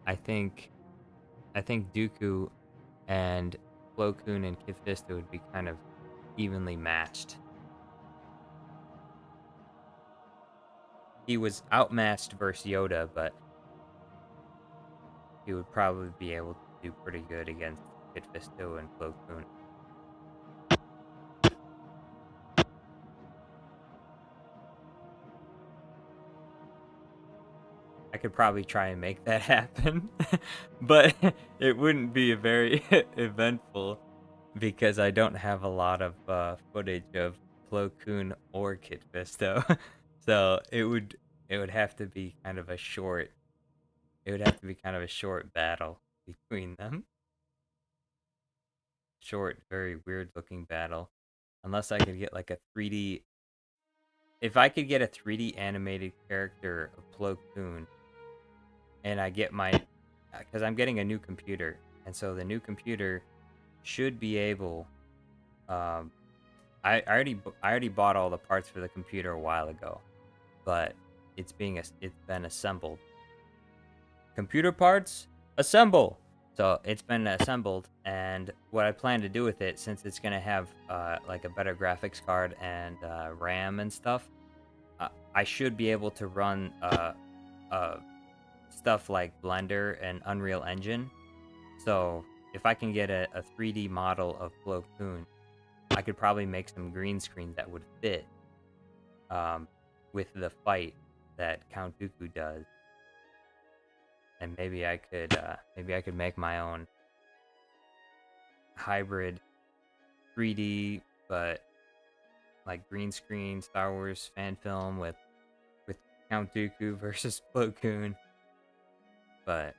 I think Dooku and Plo Koon and Kit Fisto would be kind of evenly matched. He was outmatched versus Yoda, but he would probably be able to do pretty good against Kit Fisto and Plo Koon. I could probably try and make that happen, but it wouldn't be very eventful because I don't have a lot of footage of Plo Koon or Kit Fisto. So it would have to be kind of a short battle between them. Short, very weird looking battle. Unless I could get like a 3D. If I could get a 3D animated character of Plo Koon, and I get my, because I'm getting a new computer, and so the new computer should be able. I already bought all the parts for the computer a while ago, but it's been assembled. Computer parts assemble. So it's been assembled, and what I plan to do with it, since it's gonna have like a better graphics card and RAM and stuff, I should be able to run stuff like Blender and Unreal Engine. So if I can get a 3D model of Plo Koon, I could probably make some green screens that would fit with the fight that Count Dooku does. And maybe I could make my own hybrid 3D, but like green screen Star Wars fan film with Count Dooku versus Plo Koon. But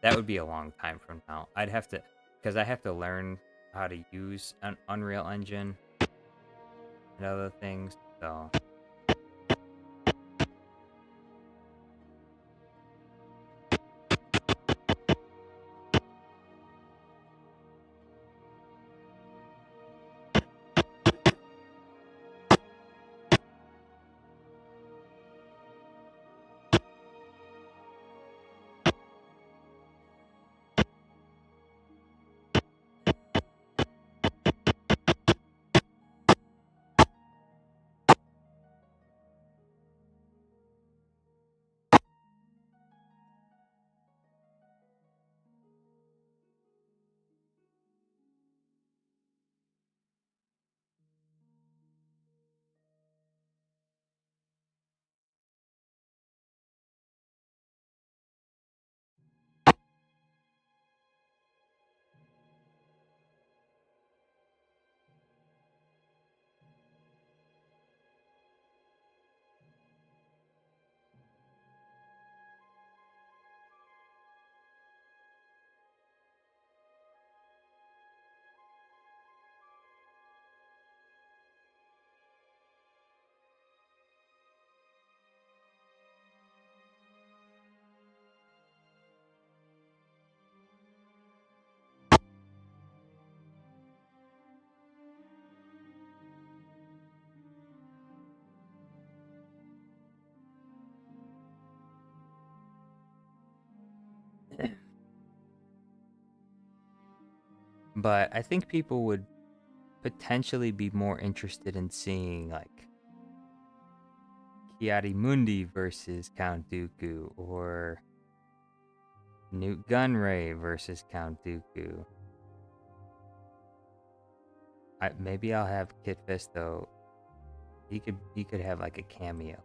that would be a long time from now. I'd have to, because I have to learn how to use an Unreal Engine and other things. So but I think people would potentially be more interested in seeing like Mundi versus Count Dooku, or Newt Gunray versus Count Dooku. Maybe I'll have Kit Fisto. He could have like a cameo.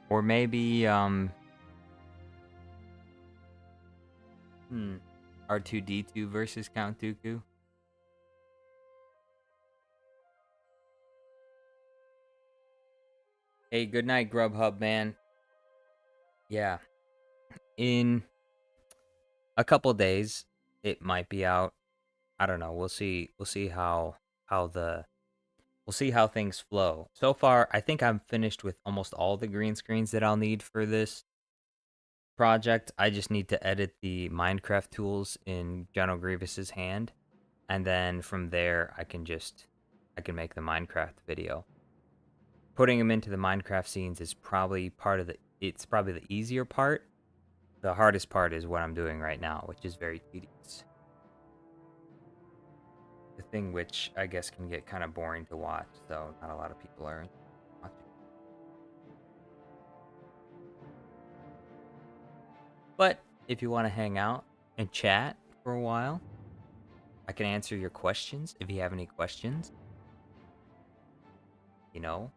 Or maybe R2D2 versus Count Dooku. Hey, good night, Grubhub man. Yeah, in a couple days it might be out. I don't know. We'll see. We'll see how things flow. So far, I think I'm finished with almost all the green screens that I'll need for this project. I just need to edit the Minecraft tools in General Grievous's hand, and then from there I can make the Minecraft video. Putting them into the Minecraft scenes is probably part of the it's probably the easier part. The hardest part is what I'm doing right now, which is very tedious. The thing which I guess can get kind of boring to watch, so not a lot of people are watching. But if you want to hang out and chat for a while, I can answer your questions if you have any questions. You know.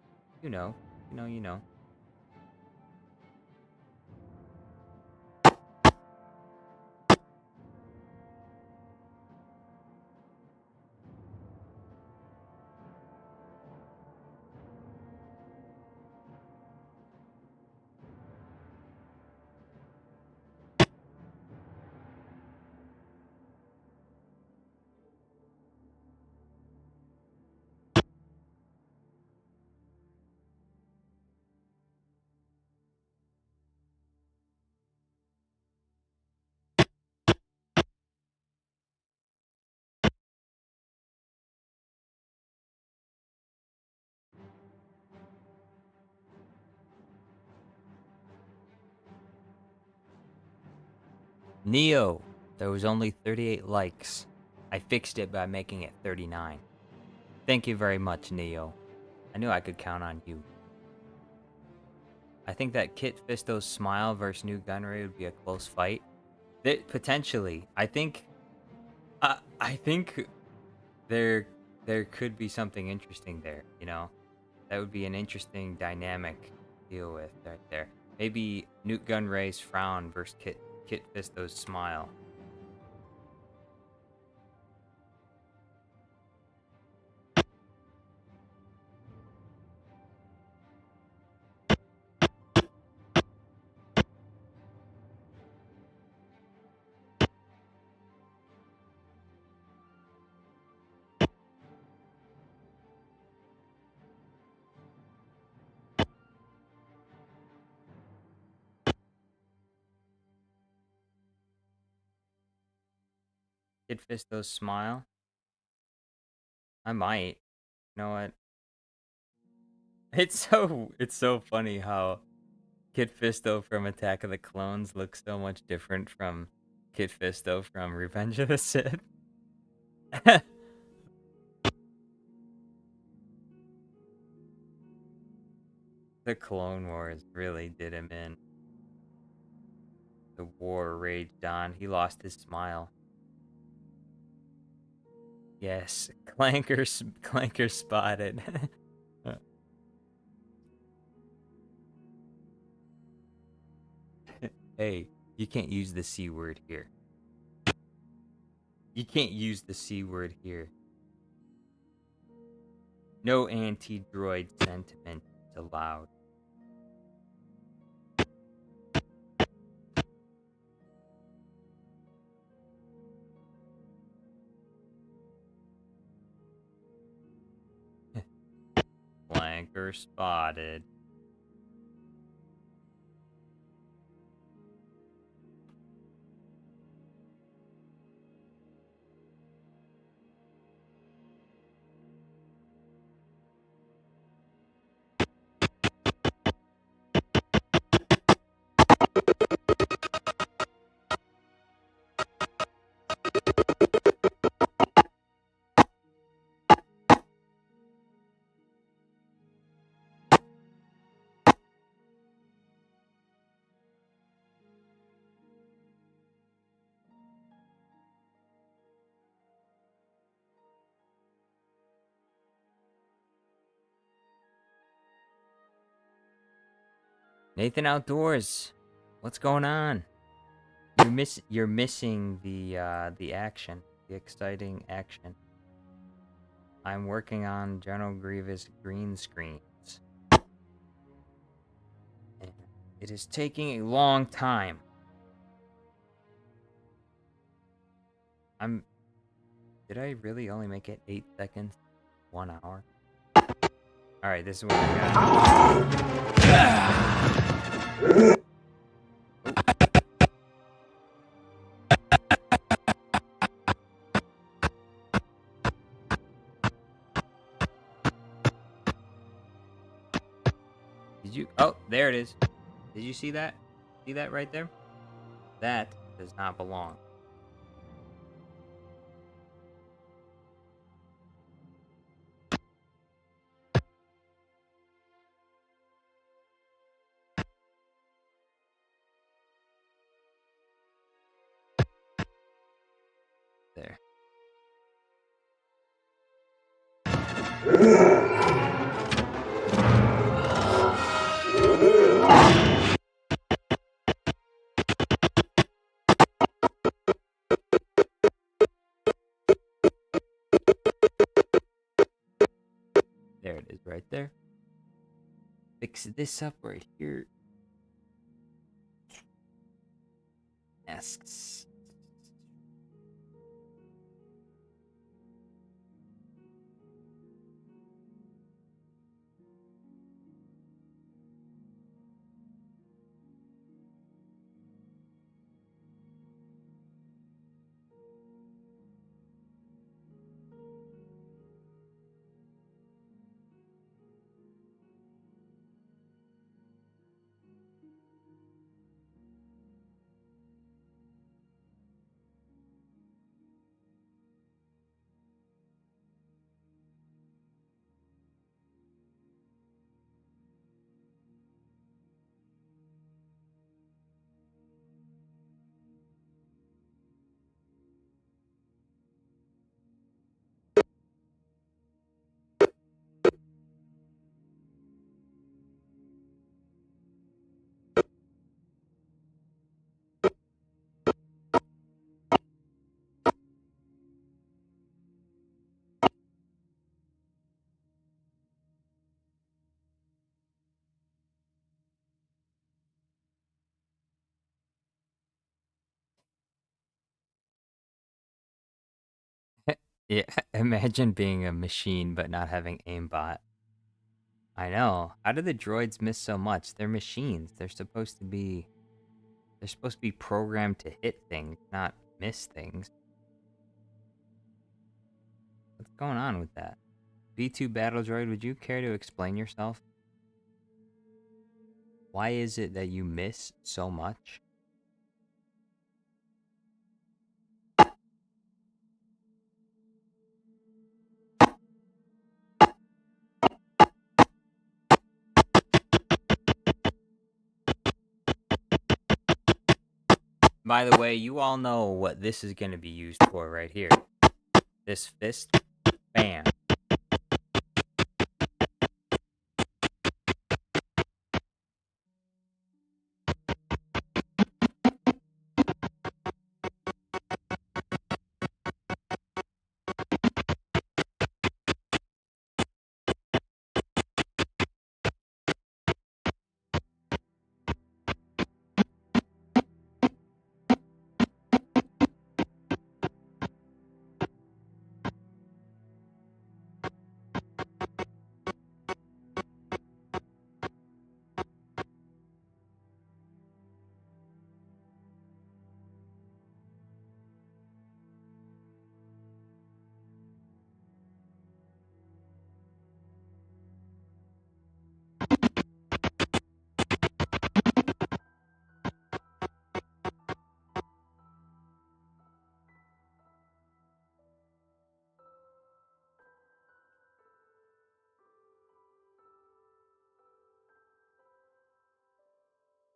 Neo, there was only 38 likes. I fixed it by making it 39. Thank you very much, Neo. I knew I could count on you. I think that Kit Fisto's smile versus New Gunray would be a close fight. Potentially. I think there could be something interesting there, you know? That would be an interesting dynamic to deal with right there. Maybe Newt Gunray's frown versus Kit Fisto's smile. Kid Fisto's smile. I might. You know what? It's so funny how Kid Fisto from Attack of the Clones looks so much different from Kid Fisto from Revenge of the Sith. The Clone Wars really did him in. The war raged on. He lost his smile. Yes, Clanker spotted. Hey, you can't use the C word here. You can't use the C word here. No anti-droid sentiment is allowed. Flanker spotted. Nathan Outdoors, what's going on? You're missing the action, the exciting action. I'm working on General Grievous greenscreens. And it is taking a long time. Did I really only make it 8 seconds? 1 hour? Alright, this is what I got. Did you? Oh, there it is. Did you see that? See that right there? That does not belong. There. There it is right there. Fix this up right here. Yes. Yeah, imagine being a machine but not having aimbot. I know. How do the droids miss so much? They're machines. They're supposed to be programmed to hit things, not miss things. What's going on with that? B2 Battle Droid, would you care to explain yourself? Why is it that you miss so much? By the way, you all know what this is going to be used for right here. This fist, bam.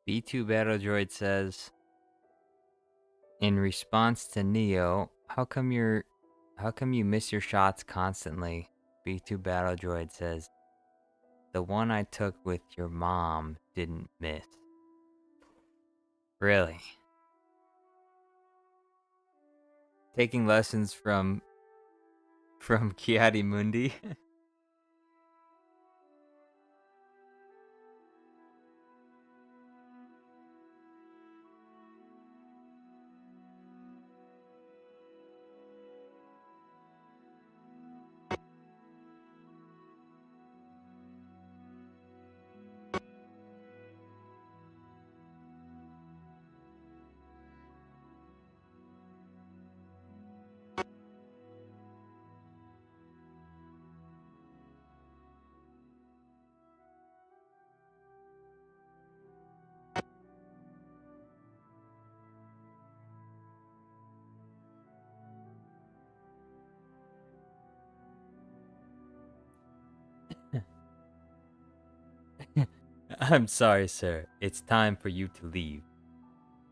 B2 Battle Droid says, in response to Neo, how come you miss your shots constantly? B2 Battle Droid says, the one I took with your mom didn't miss. Really? Taking lessons from Kiadi Mundi? I'm sorry, sir. It's time for you to leave.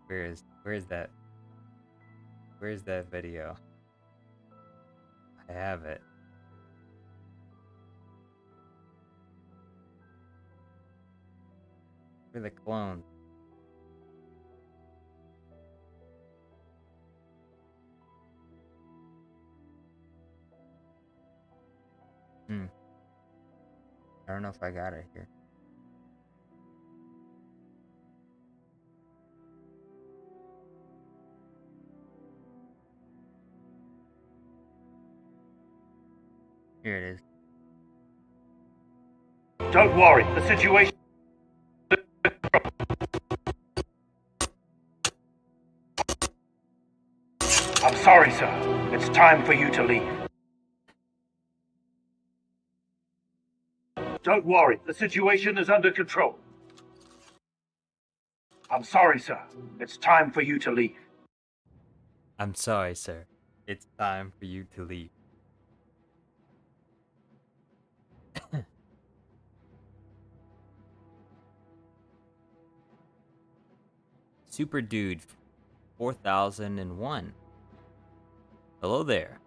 Where's that? Where's that video? I have it. Where are the clones? I don't know if I got it here. Here it is. Don't worry, the situation... I'm sorry, sir. It's time for you to leave. Don't worry, the situation is under control. I'm sorry, sir. It's time for you to leave. I'm sorry, sir. It's time for you to leave. Super Dude 4001. Hello there.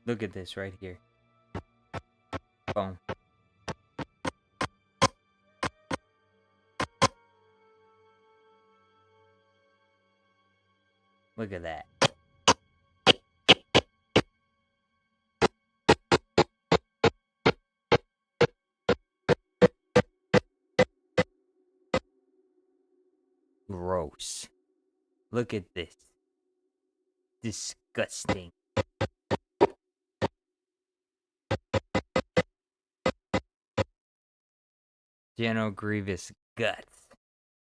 Look at this right here. Boom. Look at that. Gross. Look at this. Disgusting. General Grievous guts.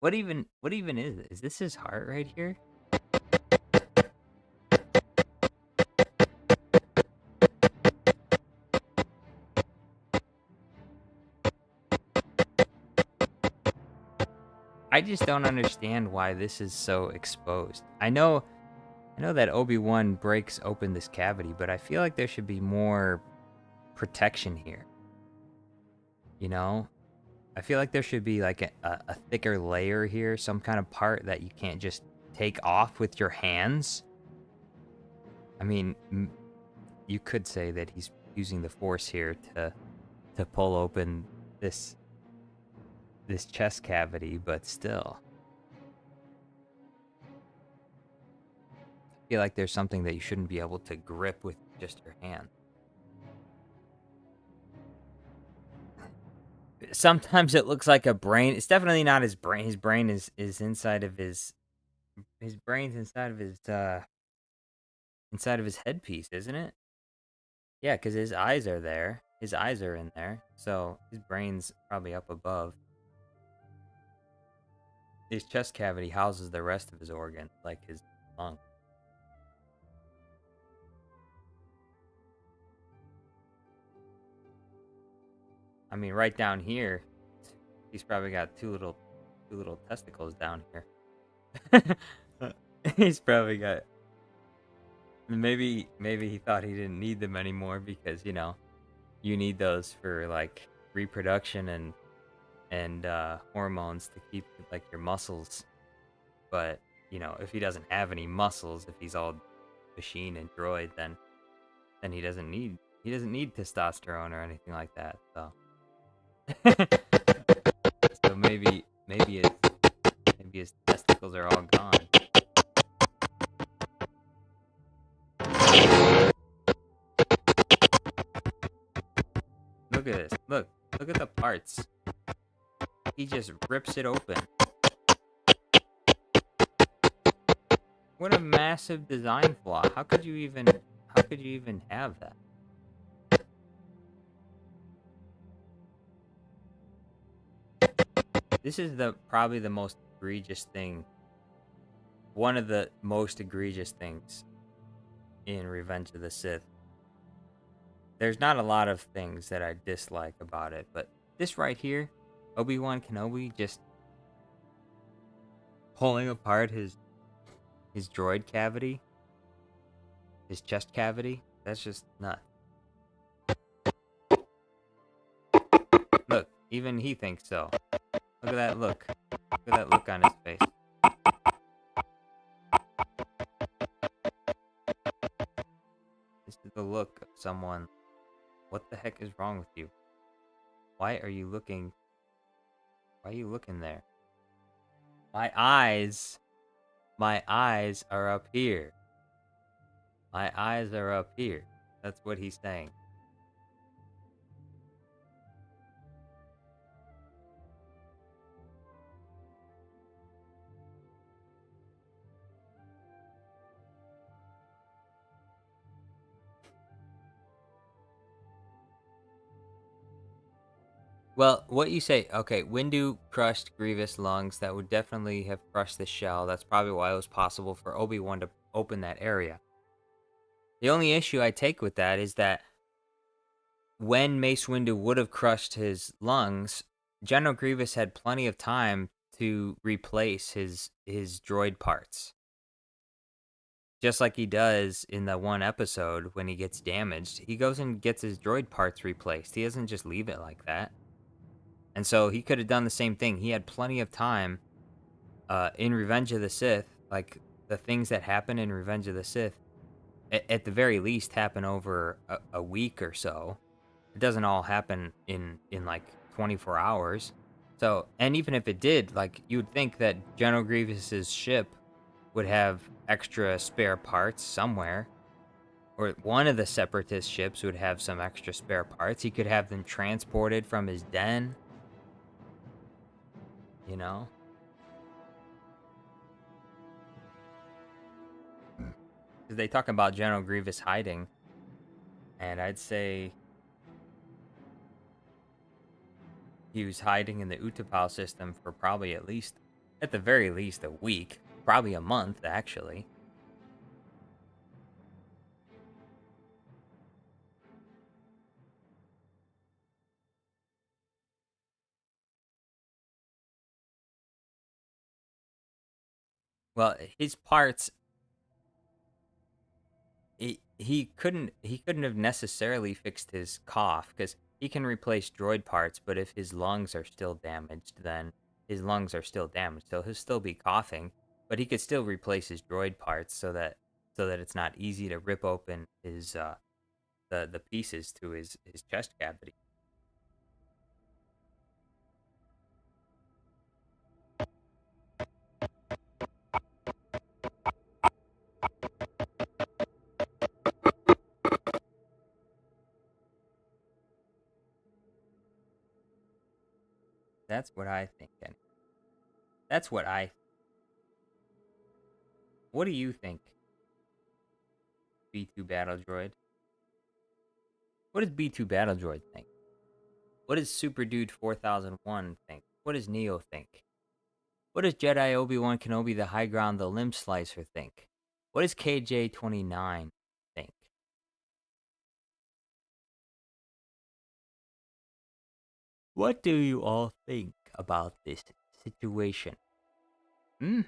What even is it? Is this his heart right here? I just don't understand why this is so exposed. I know that Obi-Wan breaks open this cavity, but I feel like there should be more protection here. You know? I feel like there should be like a thicker layer here, some kind of part that you can't just take off with your hands. I mean, you could say that he's using the Force here to pull open this chest cavity, but still. I feel like there's something that you shouldn't be able to grip with just your hand. Sometimes it looks like a brain. It's definitely not his brain. His brain is inside of his brain's inside of his headpiece, isn't it? Yeah, because his eyes are there. His eyes are in there. So his brain's probably up above. His chest cavity houses the rest of his organ, like his lung. I mean, right down here, he's probably got two little testicles down here. He's probably got. Maybe he thought he didn't need them anymore because you need those for like reproduction and hormones to keep like your muscles. But you know, if he doesn't have any muscles, if he's all machine and droid, then he doesn't need testosterone or anything like that. So so maybe his testicles are all gone. Look at this. Look at the parts. He just rips it open. What a massive design flaw. How could you even have that? This is probably the most egregious thing. One of the most egregious things in Revenge of the Sith. There's not a lot of things that I dislike about it, but this right here, Obi-Wan Kenobi just pulling apart his droid cavity, his chest cavity, that's just nuts. Look, even he thinks so. Look at that look. Look at that look on his face. This is the look of someone. What the heck is wrong with you? Why are you looking there? My eyes are up here. My eyes are up here. That's what he's saying. Well, what you say, okay, Windu crushed Grievous' lungs. That would definitely have crushed the shell. That's probably why it was possible for Obi-Wan to open that area. The only issue I take with that is that when Mace Windu would have crushed his lungs, General Grievous had plenty of time to replace his droid parts. Just like he does in the one episode when he gets damaged. He goes and gets his droid parts replaced. He doesn't just leave it like that. And so he could have done the same thing. He had plenty of time in Revenge of the Sith. Like, the things that happen in Revenge of the Sith, at the very least, happen over a week or so. It doesn't all happen in like 24 hours. So, and even if it did, like, you would think that General Grievous's ship would have extra spare parts somewhere. Or one of the Separatist ships would have some extra spare parts. He could have them transported from his den. You know? Because they talk about General Grievous hiding. And I'd say he was hiding in the Utapau system for probably at the very least, a week. Probably a month, actually. Well, his parts, he couldn't have necessarily fixed his cough, because he can replace droid parts, but if his lungs are still damaged, then his lungs are still damaged. So he'll still be coughing, but he could still replace his droid parts so that it's not easy to rip open his the pieces to his chest cavity. That's what I think. Anyway. That's what I. What do you think? B2 Battle Droid. What does B2 Battle Droid think? What does Super Dude 4001 think? What does Neo think? What does Jedi Obi-Wan Kenobi the High Ground the Limb Slicer think? What does KJ29 think? What do you all think about this situation? Hmm?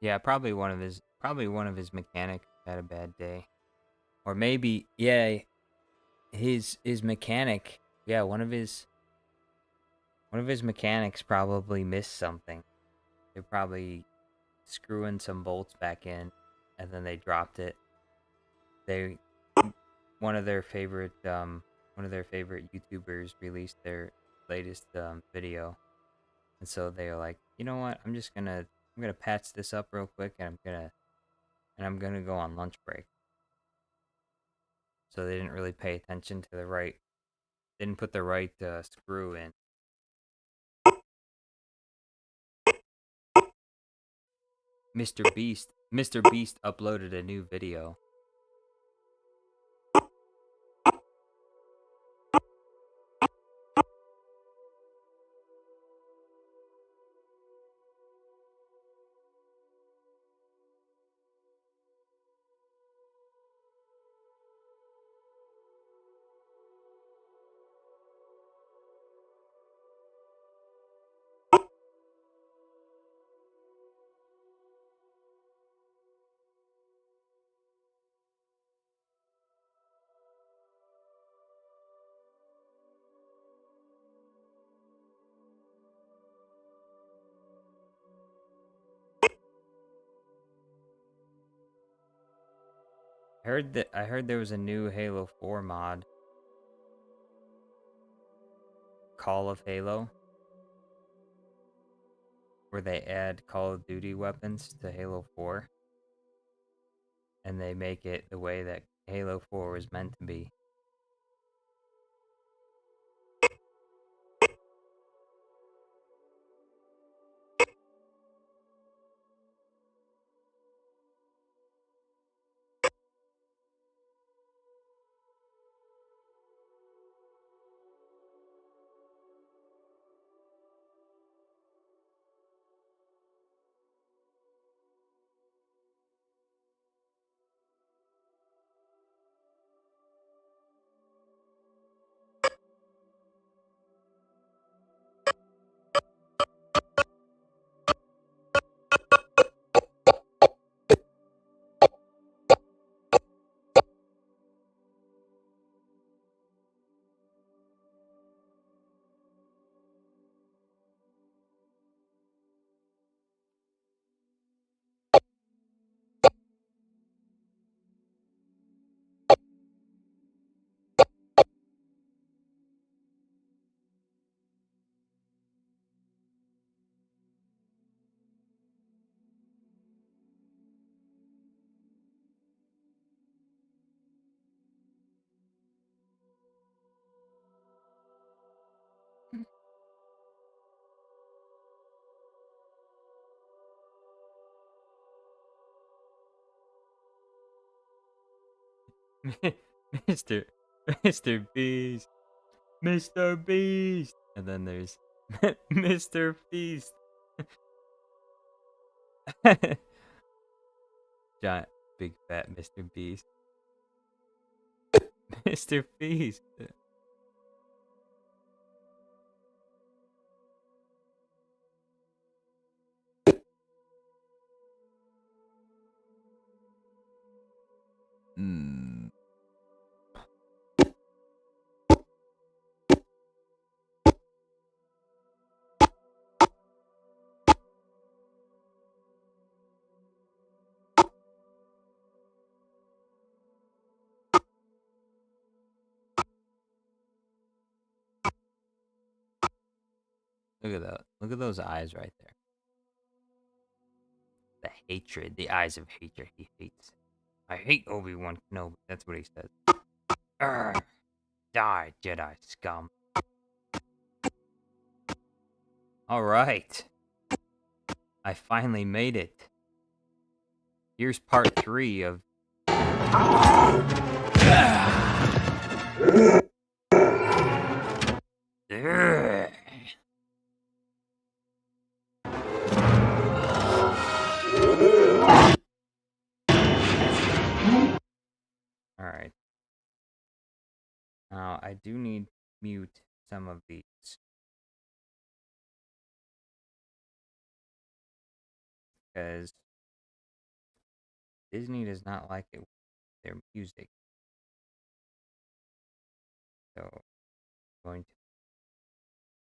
Yeah, probably one of his mechanics had a bad day. Or maybe, yeah, his mechanic, yeah, one of his mechanics probably missed something. They're probably screwing some bolts back in, and then they dropped it. They one of their favorite YouTubers released their latest video, and so they're like, you know what? I'm gonna patch this up real quick, and I'm gonna go on lunch break. So they didn't really pay attention to didn't put the right screw in. Mr. Beast uploaded a new video. I heard there was a new Halo 4 mod, Call of Halo, where they add Call of Duty weapons to Halo 4, and they make it the way that Halo 4 was meant to be. Mr. Mr. Beast, Mr. Beast, and then there's Mr. Feast. Giant, big fat Mr. Beast, Mr. Feast. Mm. Look at that. Look at those eyes right there. The hatred, the eyes of hatred. He hates. I hate Obi-Wan Kenobi. That's what he says. Urgh. Die, Jedi scum. All right. I finally made it. Here's part 3 of... Alright. Now, I do need to mute some of these. Because Disney does not like it with their music. So I'm going to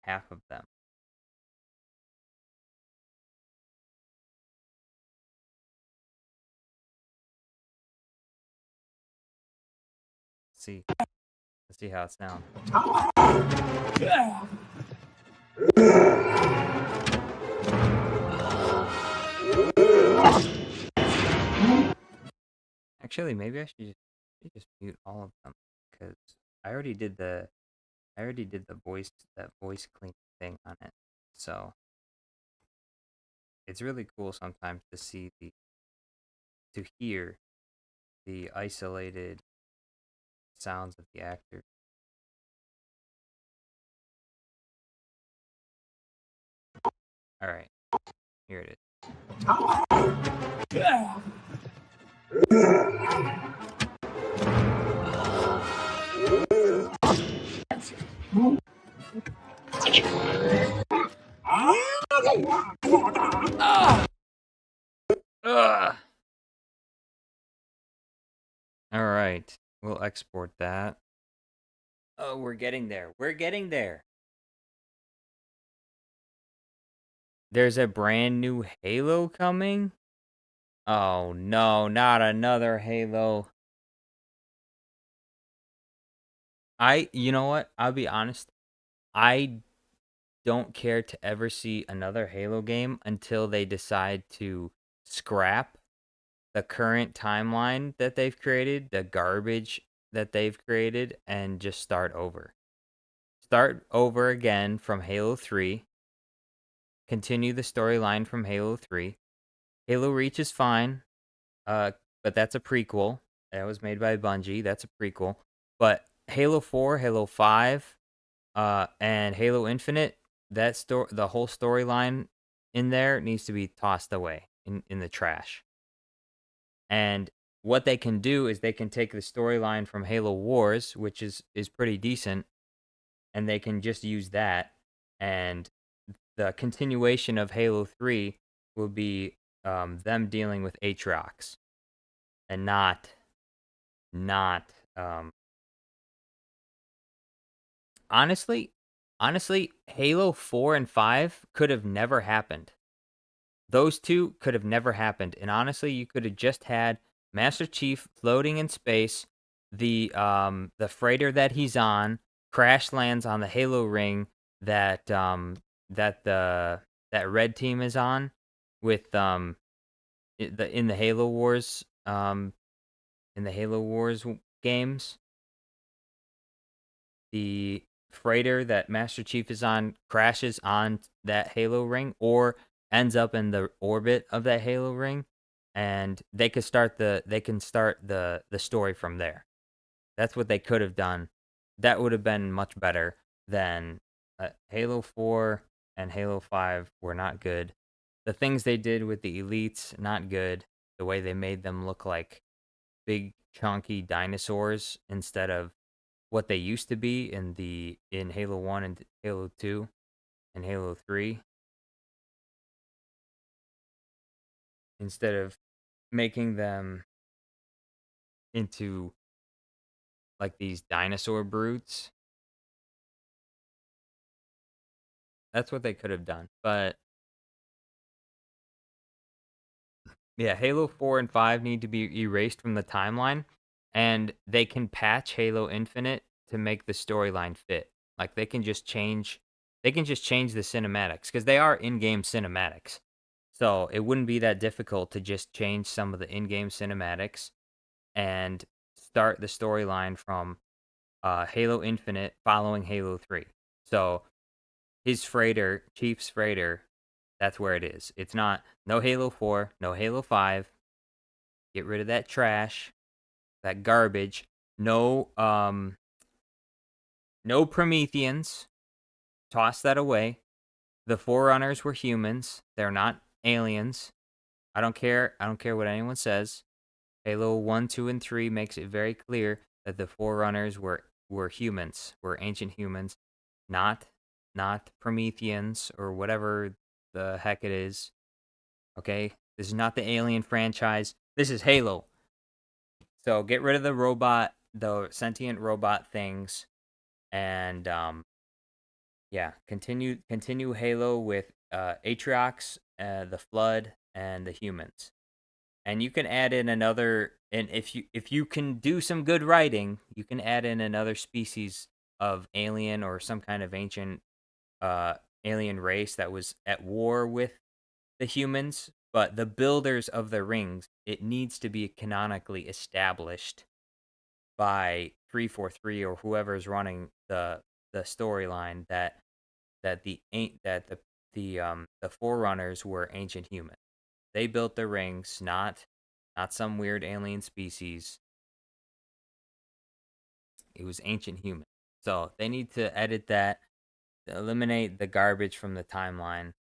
half of them. Let's see how it sounds. Actually, maybe I should just mute all of them because I already did the voice clean thing on it. So it's really cool sometimes to hear the isolated sounds of the actors. All right, here it is. Ugh. All right, we'll export that. Oh, we're getting there. We're getting there. There's a brand new Halo coming? Oh no, not another Halo. You know what? I'll be honest. I don't care to ever see another Halo game until they decide to scrap the current timeline that they've created, the garbage that they've created, and just start over. Start over again from Halo 3. Continue the storyline from Halo 3. Halo Reach is fine, but that's a prequel. That was made by Bungie. That's a prequel. But Halo 4, Halo 5, and Halo Infinite, the whole storyline in there needs to be tossed away in the trash. And what they can do is they can take the storyline from Halo Wars, which is pretty decent, and they can just use that. And the continuation of Halo 3 will be them dealing with Aatrox, and not honestly, Halo 4 and 5 could have never happened. Those two could have never happened. And honestly, you could have just had Master Chief floating in space, the freighter that he's on crash lands on the Halo ring that that red team is on with in the Halo Wars games. The freighter that Master Chief is on crashes on that Halo ring or ends up in the orbit of that Halo ring, and they can start the story from there. That's what they could have done. That would have been much better than Halo 4 and Halo 5 were not good. The things they did with the elites, not good. The way they made them look like big chunky dinosaurs instead of what they used to be in Halo 1 and Halo 2 and Halo 3, instead of making them into like these dinosaur brutes. That's what they could have done. But yeah, Halo 4 and 5 need to be erased from the timeline, and they can patch Halo Infinite to make the storyline fit. Like they can just change the cinematics because they are in-game cinematics. So it wouldn't be that difficult to just change some of the in-game cinematics and start the storyline from Halo Infinite following Halo 3. So his freighter, Chief's freighter, that's where it is. It's not no Halo 4, no Halo 5. Get rid of that trash, that garbage. No no Prometheans. Toss that away. The Forerunners were humans. They're not aliens. I don't care what anyone says. Halo 1, 2, and 3 makes it very clear that the Forerunners were humans, were ancient humans, not Prometheans or whatever the heck it is. Okay? This is not the Alien franchise. This is Halo. So get rid of the sentient robot things, and yeah, continue Halo with Atriox, the Flood, and the humans. And you can add in another, and if you can do some good writing, you can add in another species of alien or some kind of ancient uh alien race that was at war with the humans, but the builders of the rings, it needs to be canonically established by 343 or whoever's running the storyline that the forerunners were ancient humans. They built the rings, not some weird alien species. It was ancient human. So they need to edit that, eliminate the garbage from the timeline.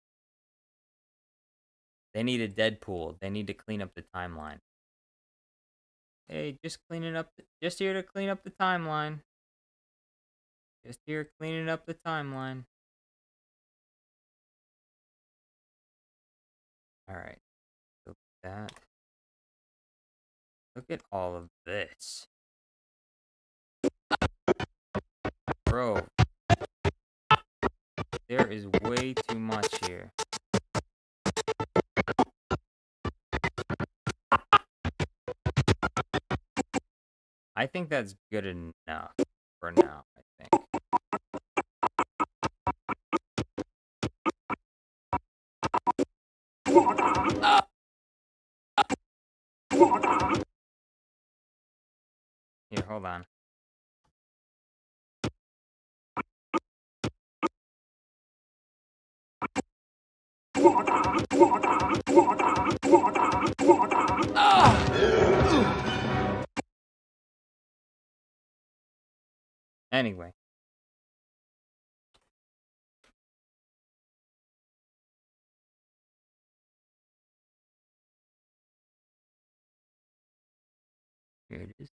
They need a Deadpool. They need to clean up the timeline. Hey, just here to clean up the timeline. Just here cleaning up the timeline. All right. Look at that. Look at all of this. Bro, there is way too much here. I think that's good enough for now, I think. Here, hold on. Anyway. Here it is.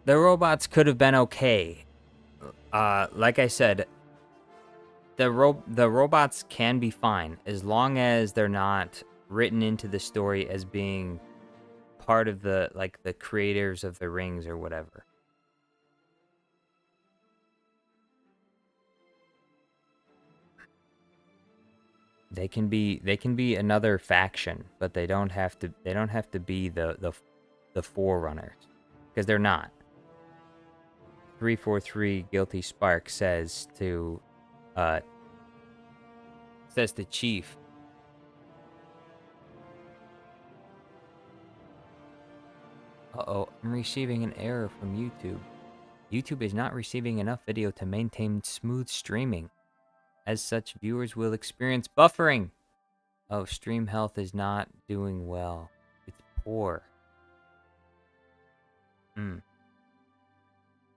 The robots could have been okay. Like I said, the robots can be fine as long as they're not written into the story as being part of the creators of the rings or whatever. They can be another faction, but they don't have to be the forerunners, because they're not. 343 Guilty Spark says to Chief. Uh-oh, I'm receiving an error from YouTube. YouTube is not receiving enough video to maintain smooth streaming. As such, viewers will experience buffering. Oh, stream health is not doing well. It's poor.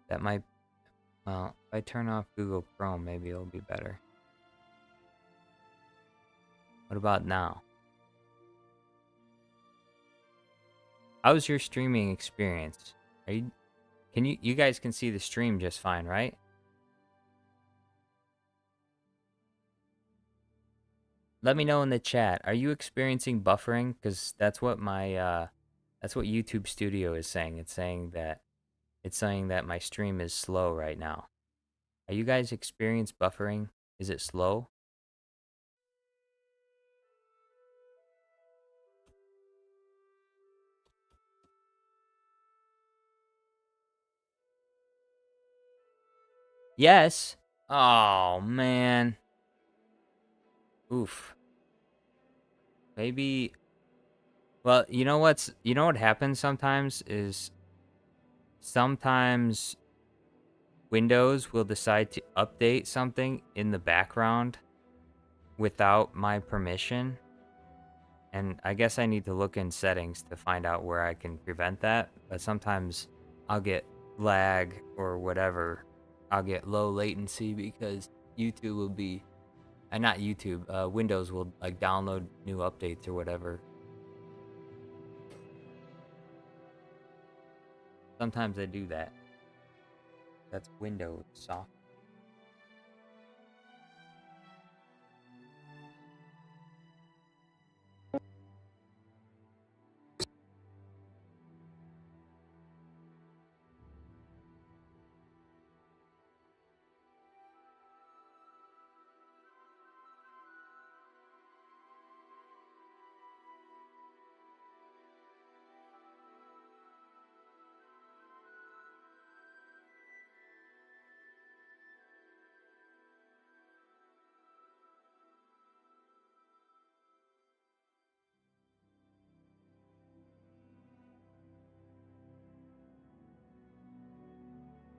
That might... Well, if I turn off Google Chrome, maybe it'll be better. What about now? How's your streaming experience? You guys can see the stream just fine, right? Let me know in the chat. Are you experiencing buffering? Because that's what that's what YouTube Studio is saying. It's saying that my stream is slow right now. Are you guys experiencing buffering? Is it slow? Yes. Oh man. Oof. Maybe. Well, you know what happens sometimes is sometimes Windows will decide to update something in the background without my permission. And I guess I need to look in settings to find out where I can prevent that. But sometimes I'll get lag or whatever. I'll get low latency because YouTube will be, not YouTube. Windows will like download new updates or whatever. Sometimes they do that. That's Windows software.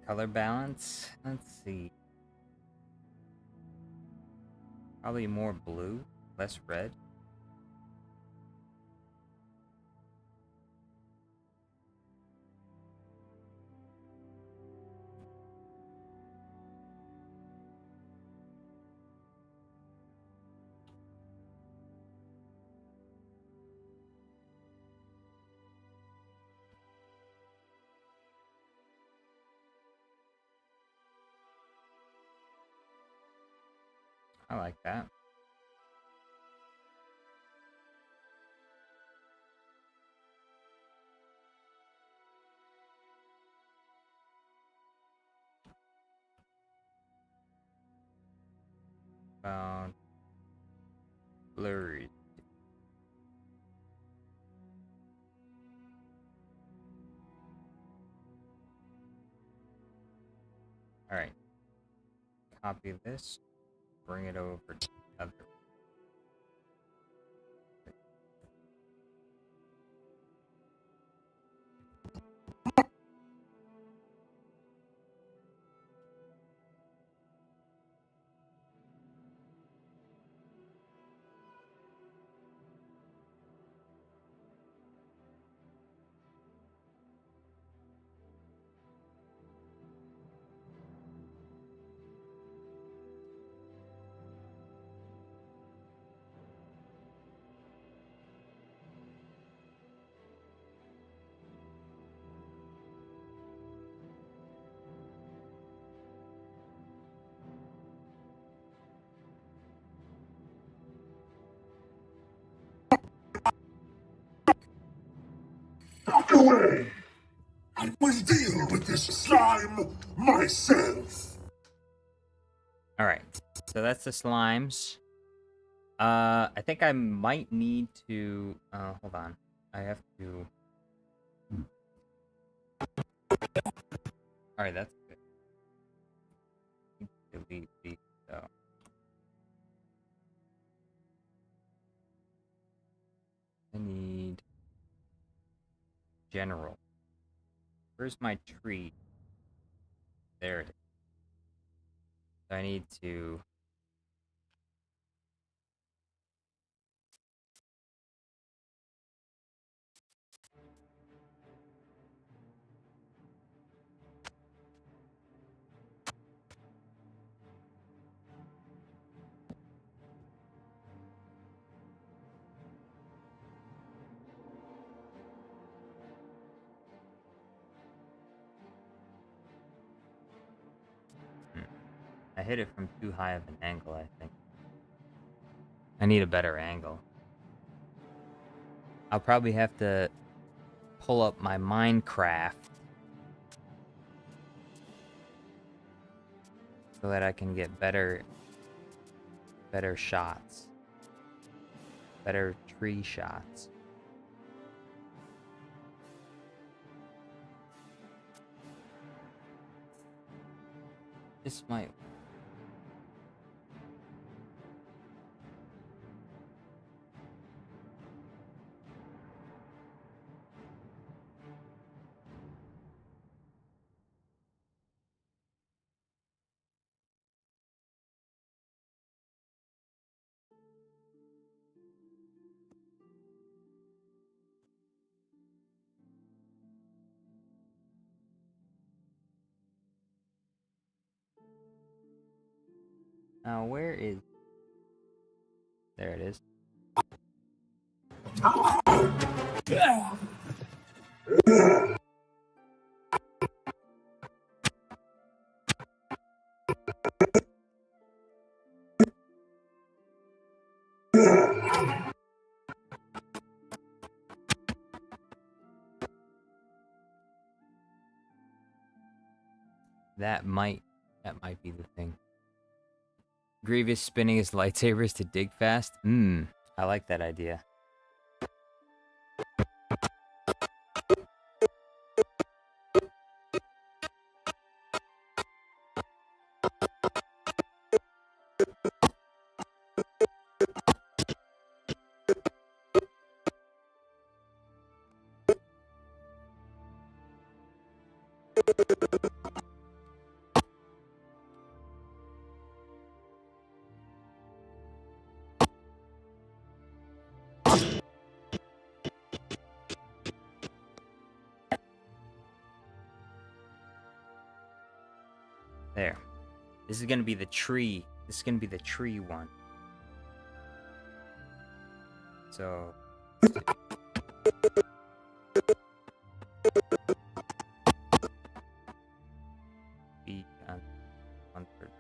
Color balance. Let's see. Probably more blue, less red. I like that. Found blurry. All right. Copy this. Bring it over to the other. Back away! I will deal with this slime myself! Alright, so that's the slimes. I think I might need to... hold on. I have to... Alright, that's good. Delete these, though. I need... General. Where's my tree? There it is. So I need to... I hit it from too high of an angle, I think. I need a better angle. I'll probably have to pull up my Minecraft so that I can get better shots. Better tree shots. This might... Now, where is... There it is. That might be the thing. Grievous spinning his lightsabers to dig fast. I like that idea. There. This is gonna be the tree. This is gonna be the tree one. So... Be on third.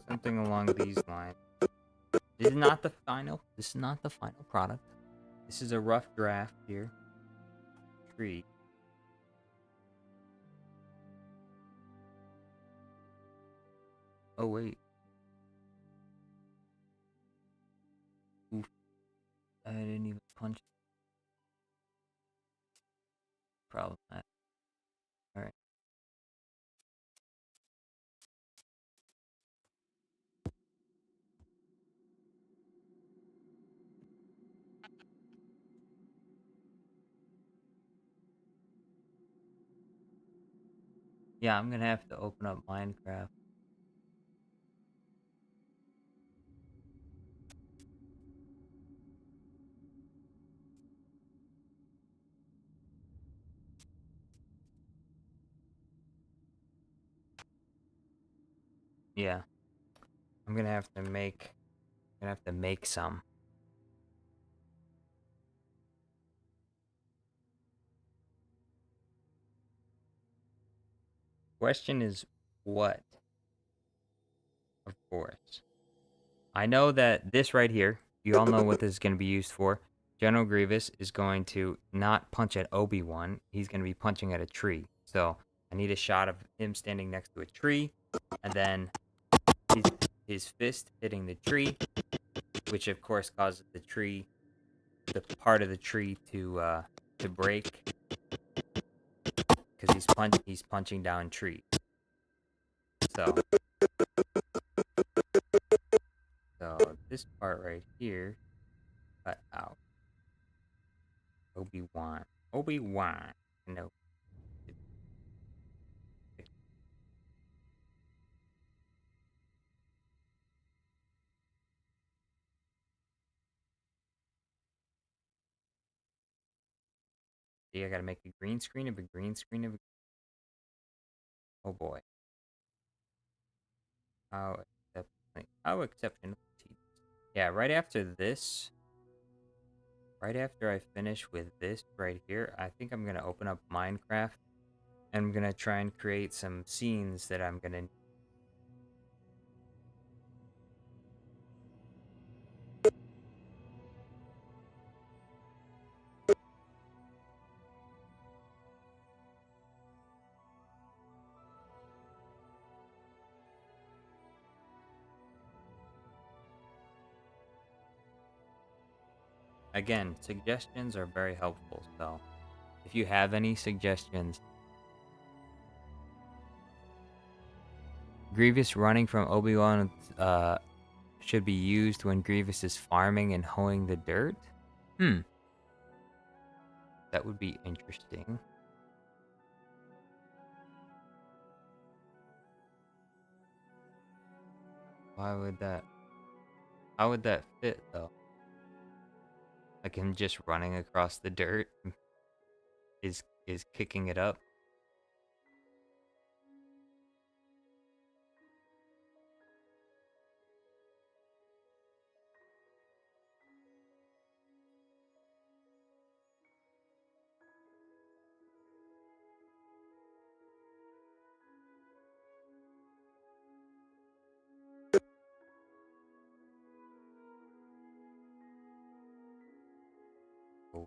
Something along these lines. This is not the final. This is not the final product. This is a rough draft here. Tree. Oh wait. Oof. I didn't even punch it. Problematic. Alright. Yeah, I'm gonna have to open up Minecraft. Yeah. I'm gonna have to make some. Question is what? Of course. I know that this right here, you all know what this is going to be used for. General Grievous is going to not punch at Obi-Wan. He's going to be punching at a tree. So I need a shot of him standing next to a tree, and then his fist hitting the tree, which of course causes the part of the tree to break, because he's punching down tree. So this part right here, cut out. Obi-Wan. No. See, I gotta make a green screen of a green screen of a... Oh boy. How exceptional. Yeah, right after this, right after I finish with this right here, I think I'm gonna open up Minecraft, and I'm gonna try and create some scenes that I'm gonna... again, suggestions are very helpful. So if you have any suggestions, Grievous running from Oblivion should be used when Grievous is farming and hoeing the dirt. That would be interesting. Why would that? How would that fit though? Like him just running across the dirt is kicking it up. Oh.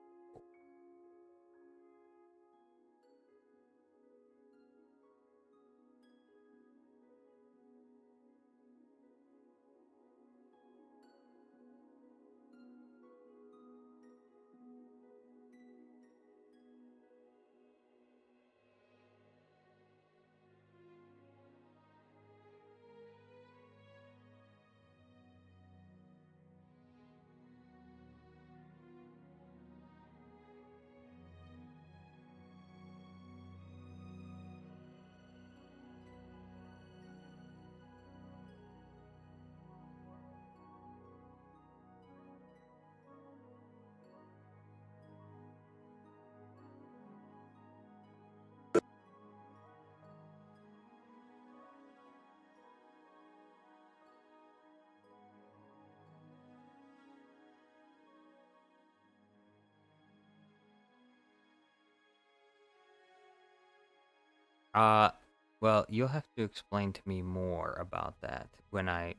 Well, you'll have to explain to me more about that when I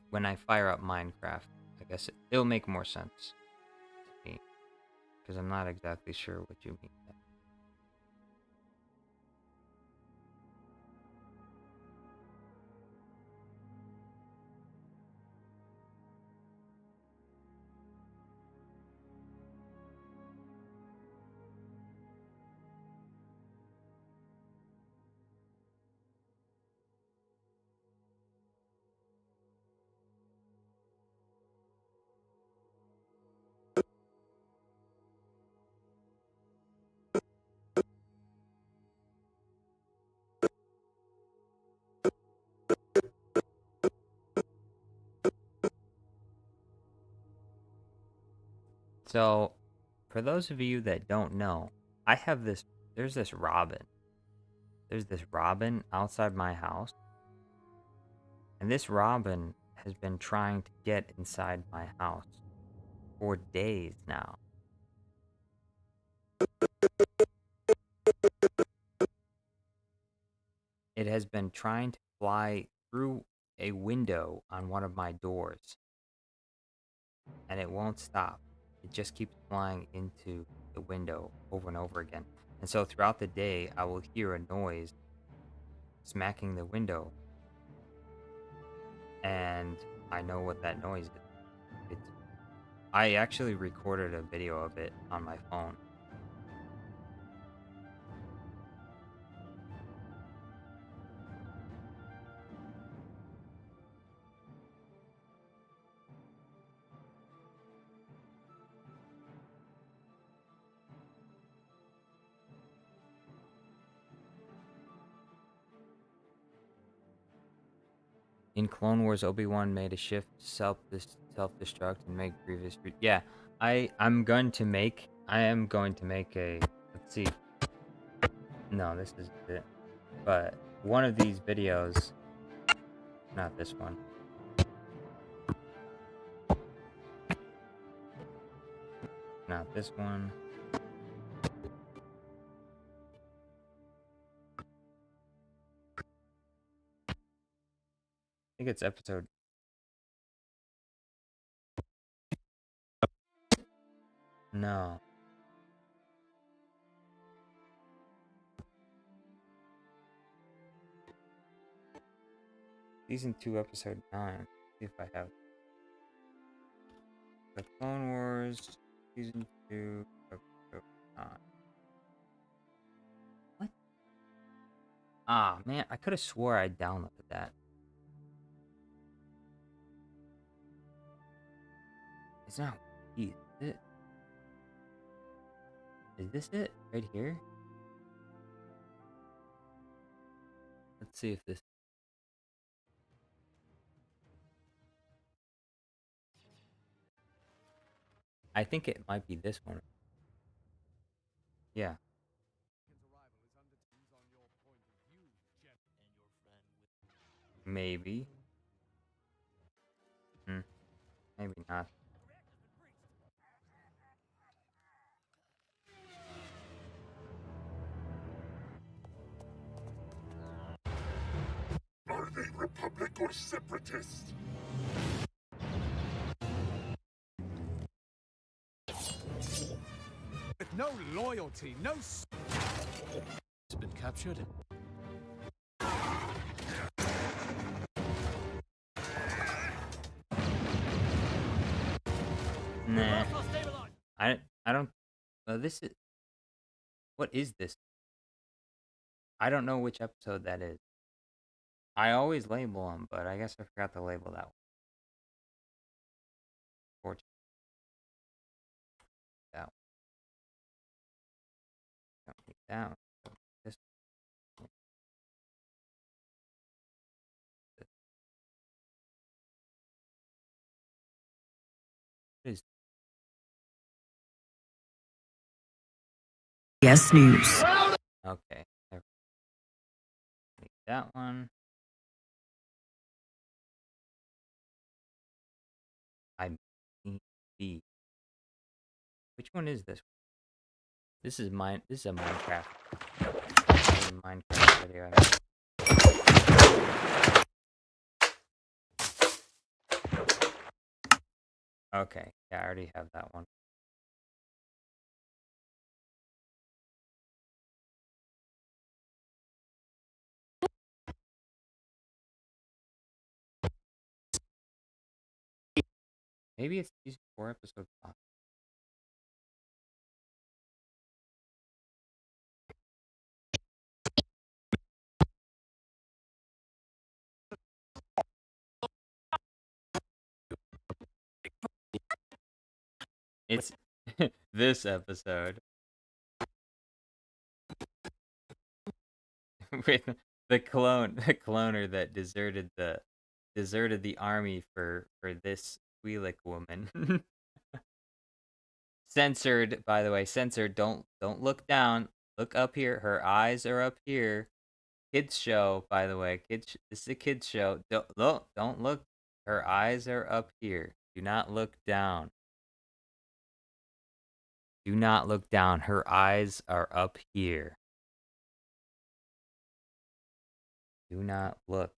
fire up Minecraft. I guess it'll make more sense to me because I'm not exactly sure what you mean. So, for those of you that don't know, I have this. There's this robin. There's this robin outside my house, and this robin has been trying to get inside my house for days now. It has been trying to fly through a window on one of my doors, and it won't stop. It just keeps flying into the window over and over again. And so throughout the day, I will hear a noise smacking the window, and I know what that noise is. I actually recorded a video of it on my phone. In Clone Wars, Obi-Wan made a shift self-destruct and make Grievous. Yeah, I am going to make a. Let's see. No, this is it. But one of these videos, not this one. Not this one. I think it's episode. No. Season 2, episode 9. See if I have the Clone Wars. Season 2, episode 9. What? Ah, man, I could have swore I downloaded that. It's not Wiki, is it? Is this it? Right here? Let's see if this... I think it might be this one. Yeah. Maybe. Maybe not. Are they Republic or Separatist? With no loyalty, no... It's been captured. Nah. I don't... this is... What is this? I don't know which episode that is. I always label them, but I guess I forgot to label that one. That one. Don't need that one. This one. What is... Yes News. Okay. Need that one. I need B. Which one is this? This is mine. This is a Minecraft. Minecraft video. Okay. Yeah, I already have that one. Maybe it's season 4, episode 5. It's this episode with the cloner that deserted the army for this Twi'lek woman. Censored, by the way. Censored. Don't look down. Look up here. Her eyes are up here. Kids show, by the way. This is a kids show. Don't look. Her eyes are up here. Do not look down. Do not look down. Her eyes are up here. Do not look.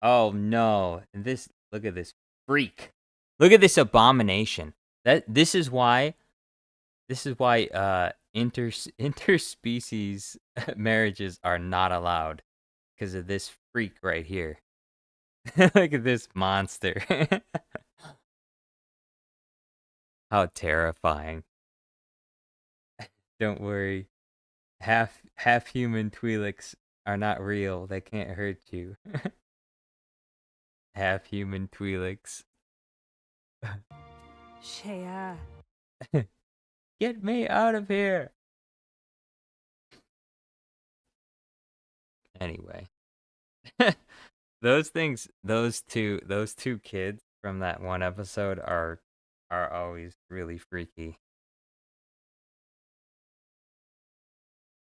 Oh no. And this, look at this freak. Look at this abomination. This is why interspecies marriages are not allowed, because of this freak right here. Look at this monster. How terrifying. Don't worry. Half human Twi'leks are not real. They can't hurt you. Half human Twi'leks. Shea. Get me out of here. Anyway. Those two kids from that one episode are always really freaky.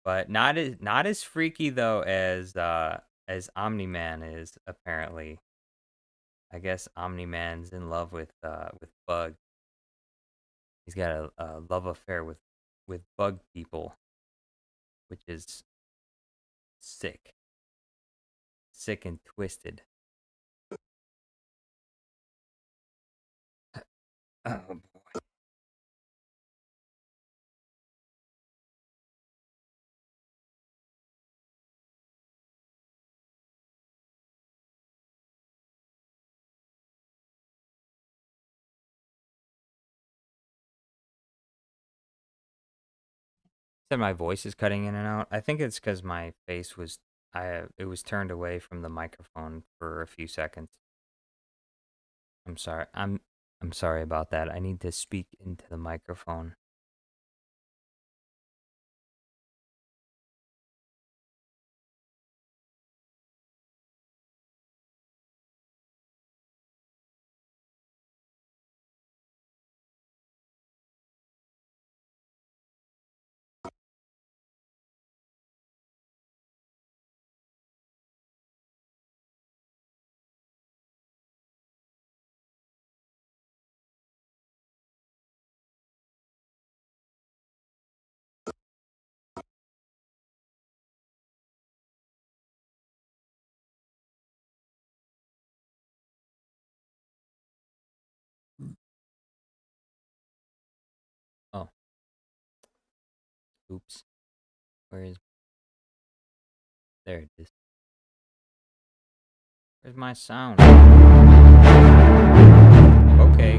But not as freaky though as Omni-Man is, apparently. I guess Omni-Man's in love with Bug. He's got a love affair with bug people, which is sick. Sick and twisted. Oh Said my voice is cutting in and out. I think it's because my face was it was turned away from the microphone for a few seconds. I'm sorry. I'm sorry about that. I need to speak into the microphone. Oh, oops. Where is? There it is. Where's my sound? Okay.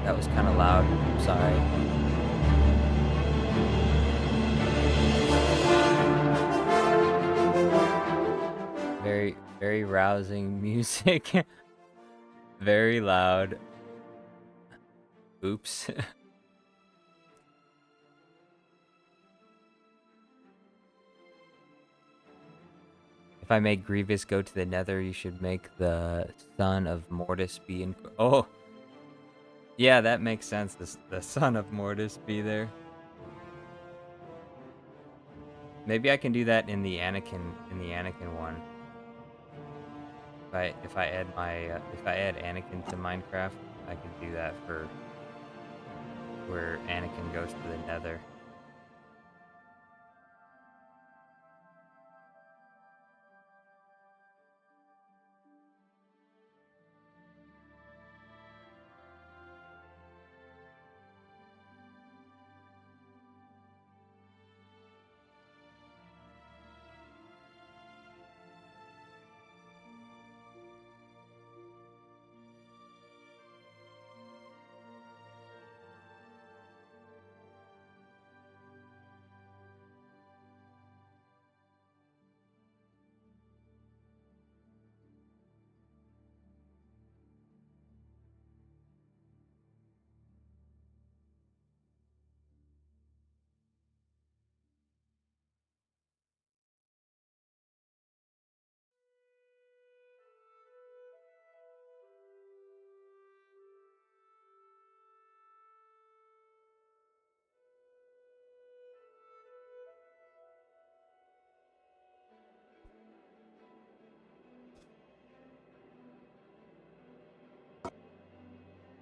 That was kind of loud. Sorry. Very rousing music. Very loud. Oops. If I make Grievous go to the Nether, you should make the son of Mortis be in. Oh, yeah, that makes sense. The son of Mortis be there. Maybe I can do that in the Anakin one. If I add Anakin to Minecraft, I can do that for where Anakin goes to the Nether.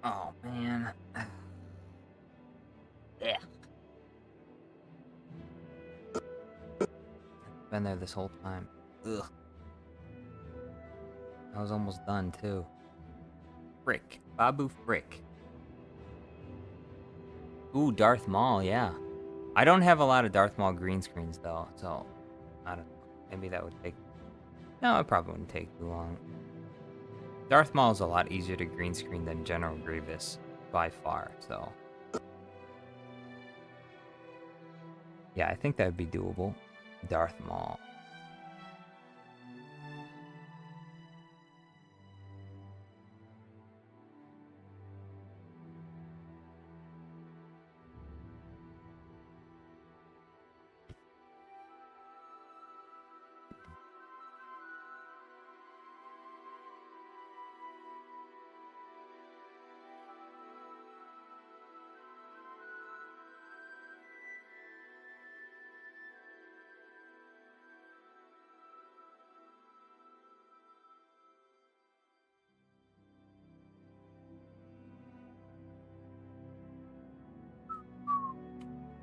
Oh man. Yeah. Been there this whole time. Ugh. I was almost done too. Frick. Babu Frick. Ooh, Darth Maul, yeah. I don't have a lot of Darth Maul green screens though, so I don't know. Maybe that would take. No, it probably wouldn't take too long. Darth Maul is a lot easier to green screen than General Grievous by far, so. Yeah, I think that would be doable. Darth Maul.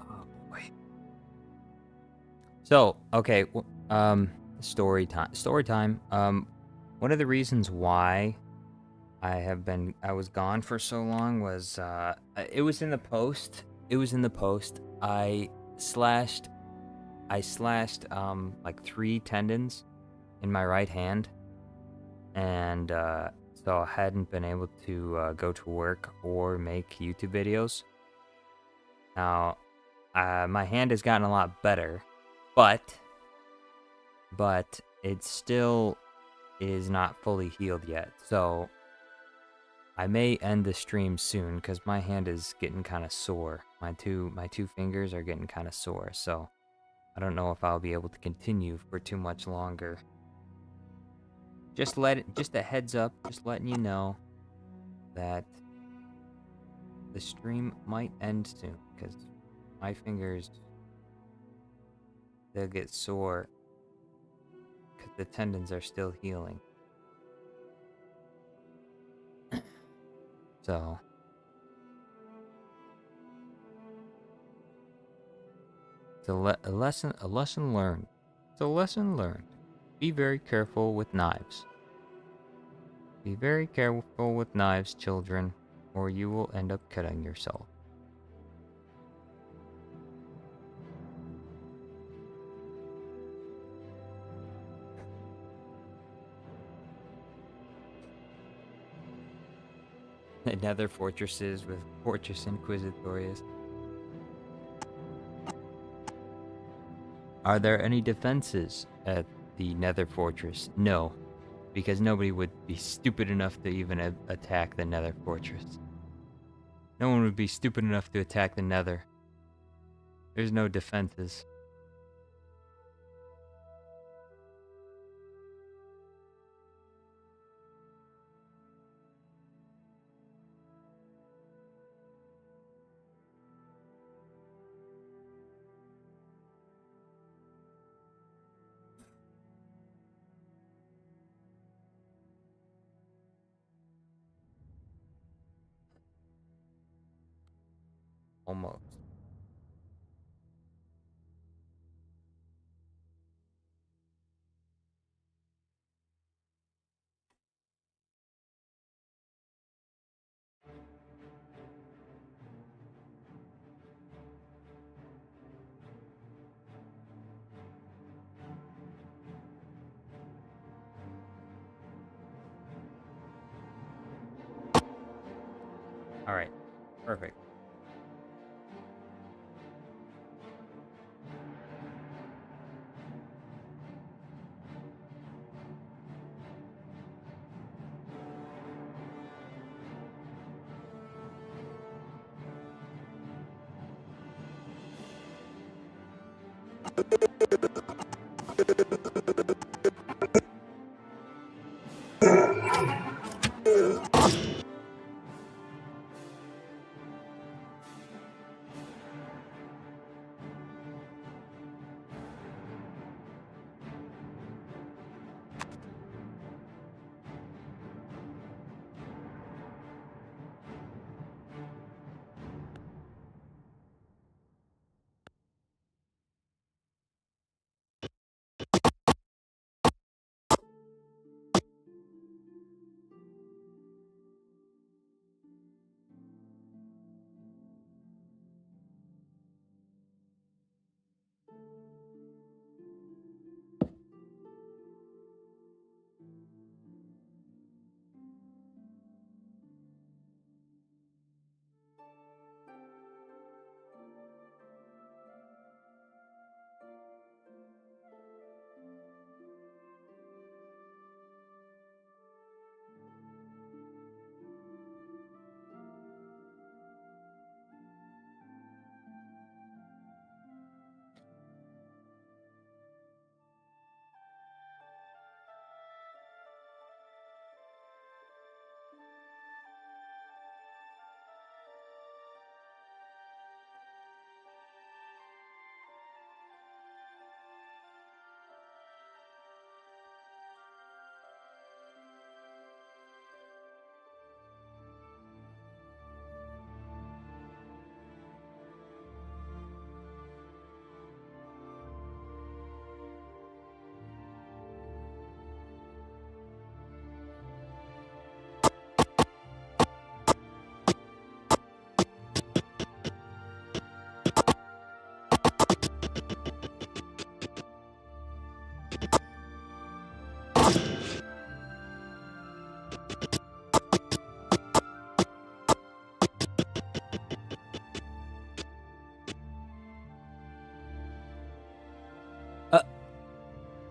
Oh boy. So, okay, story time. One of the reasons why I was gone for so long was it was in the post. I slashed like 3 tendons in my right hand, and so I hadn't been able to go to work or make YouTube videos. Now, my hand has gotten a lot better, but it still is not fully healed yet. So I may end the stream soon because my hand is getting kind of sore. My two fingers are getting kind of sore. So I don't know if I'll be able to continue for too much longer. Just a heads up, just letting you know that the stream might end soon because my fingers, they'll get sore because the tendons are still healing. So it's a lesson learned. It's a lesson learned. Be very careful with knives. Be very careful with knives, children, or you will end up cutting yourself. Nether fortresses with Fortress Inquisitorius. Are there any defenses at the Nether Fortress? No, because nobody would be stupid enough to even attack the Nether Fortress. No one would be stupid enough to attack the Nether. There's no defenses. Almost. All right, perfect.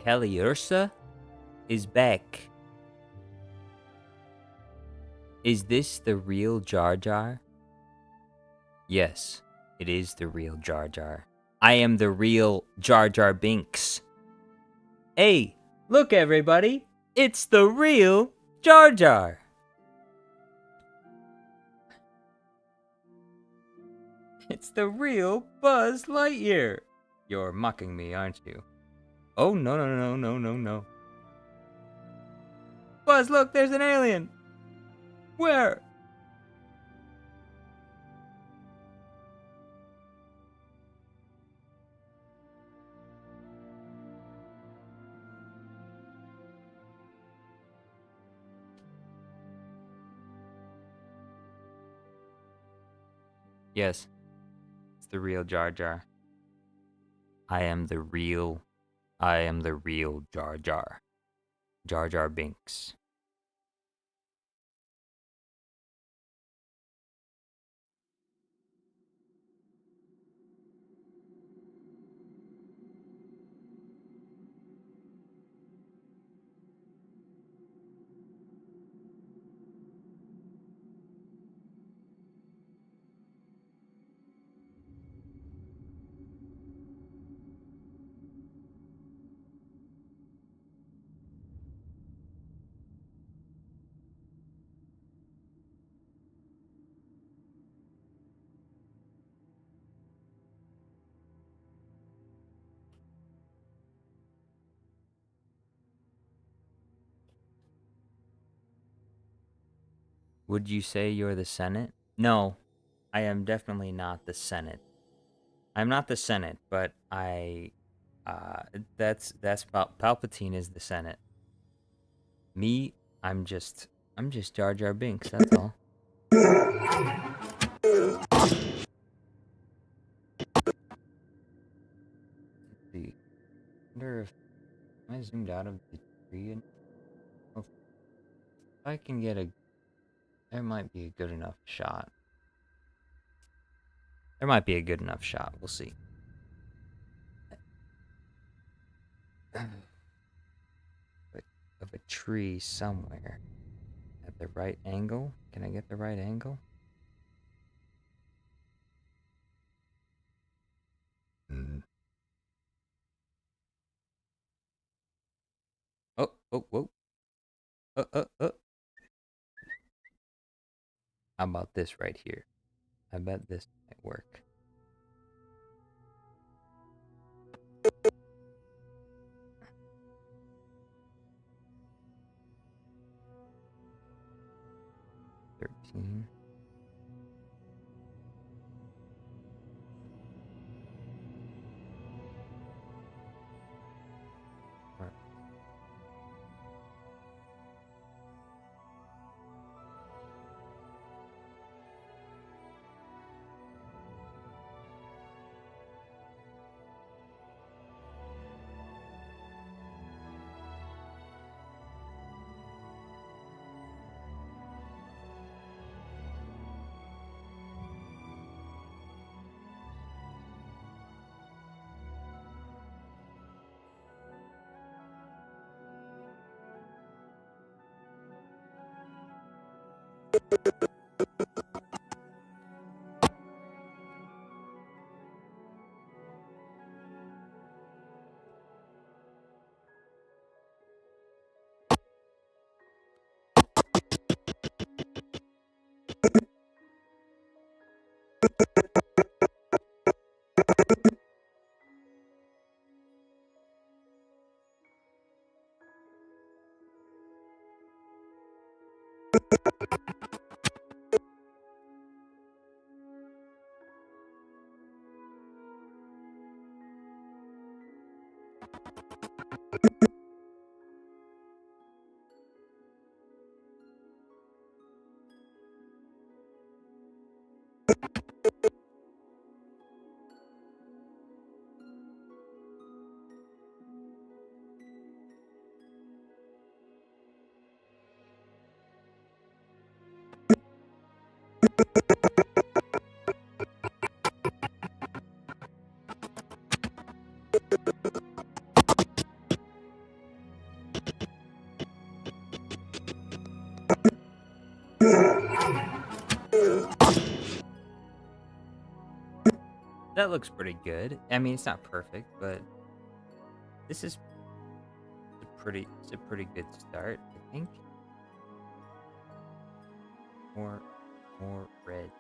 Caliursa is back. Is this the real Jar Jar? Yes, it is the real Jar Jar. I am the real Jar Jar Binks. Hey, look everybody! It's the real Jar Jar! It's the real Buzz Lightyear! You're mocking me, aren't you? Oh, no, no, no, no, no, no. Buzz, look, there's an alien! Where? Yes, it's the real Jar Jar. I am the real Jar Jar. Jar Jar Binks. Would you say you're the Senate? No, I am definitely not the Senate. I'm not the Senate, but that's Palpatine is the Senate. Me, I'm just Jar Jar Binks, that's all. Let's see. Wonder if I zoomed out of the tree and if I can get there might be a good enough shot. There might be a good enough shot. We'll see. Of a tree somewhere at the right angle. Can I get the right angle? Oh, oh, whoa. How about this right here? I bet this might work. $13. All right. That looks pretty good. I mean, it's not perfect, but this is it's a pretty good start, I think. More red.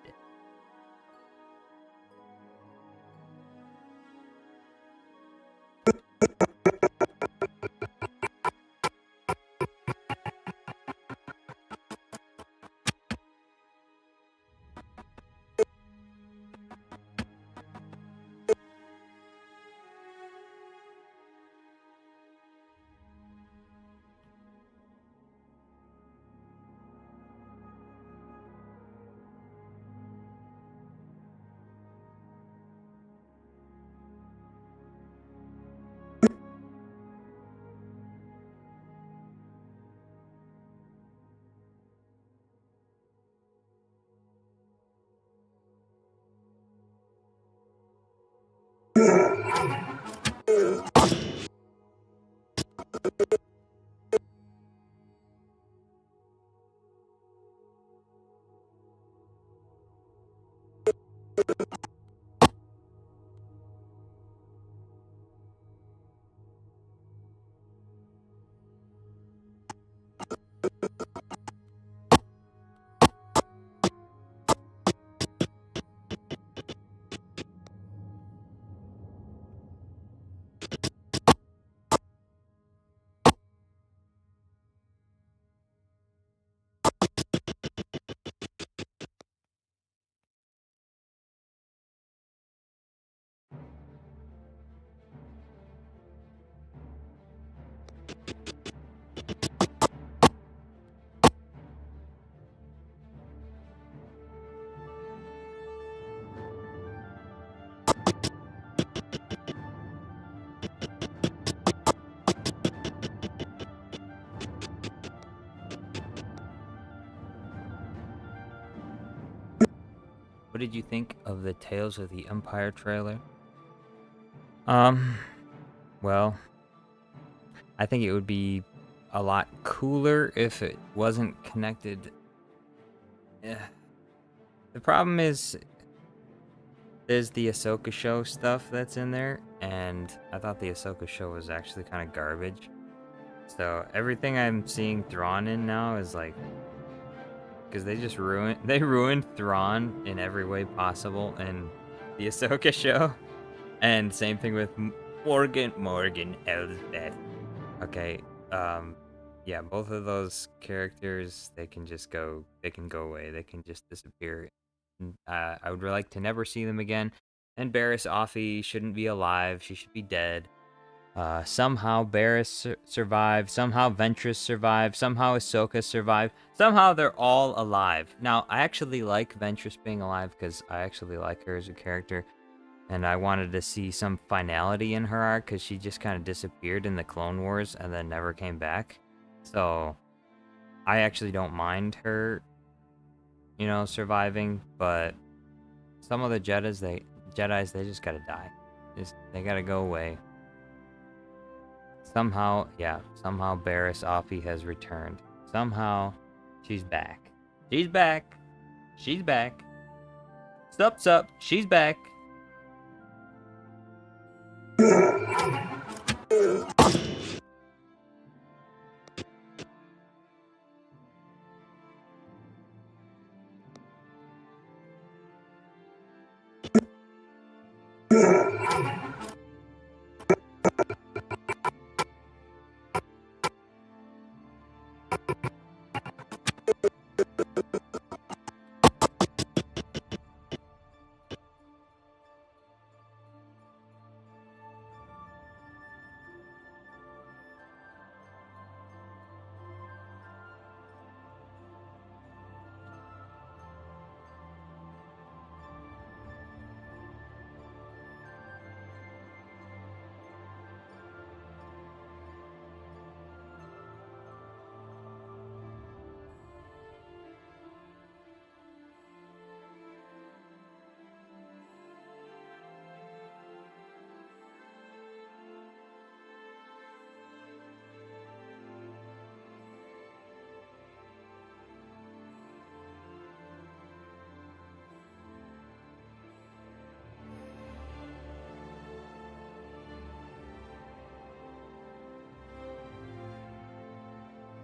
What did you think of the Tales of the Empire trailer? Well, I think it would be a lot cooler if it wasn't connected. Eh. The problem is there's the Ahsoka show stuff that's in there, and I thought the Ahsoka show was actually kind of garbage. So everything I'm seeing Thrawn in now is like, because they ruined Thrawn in every way possible in the Ahsoka show, and same thing with Morgan Elsbeth. Okay, yeah, both of those characters, they can go away, they can just disappear. I would like to never see them again. And Barriss Offee shouldn't be alive; she should be dead. Somehow Barriss survived, somehow Ventress survived, somehow Ahsoka survived, somehow they're all alive. Now, I actually like Ventress being alive because I actually like her as a character, and I wanted to see some finality in her arc because she just kind of disappeared in the Clone Wars and then never came back. So, I actually don't mind her, surviving, but some of the Jedis, they just gotta die. They gotta go away. Somehow Barriss Offee has returned. Somehow, she's back. She's back. She's back. Sup, she's back.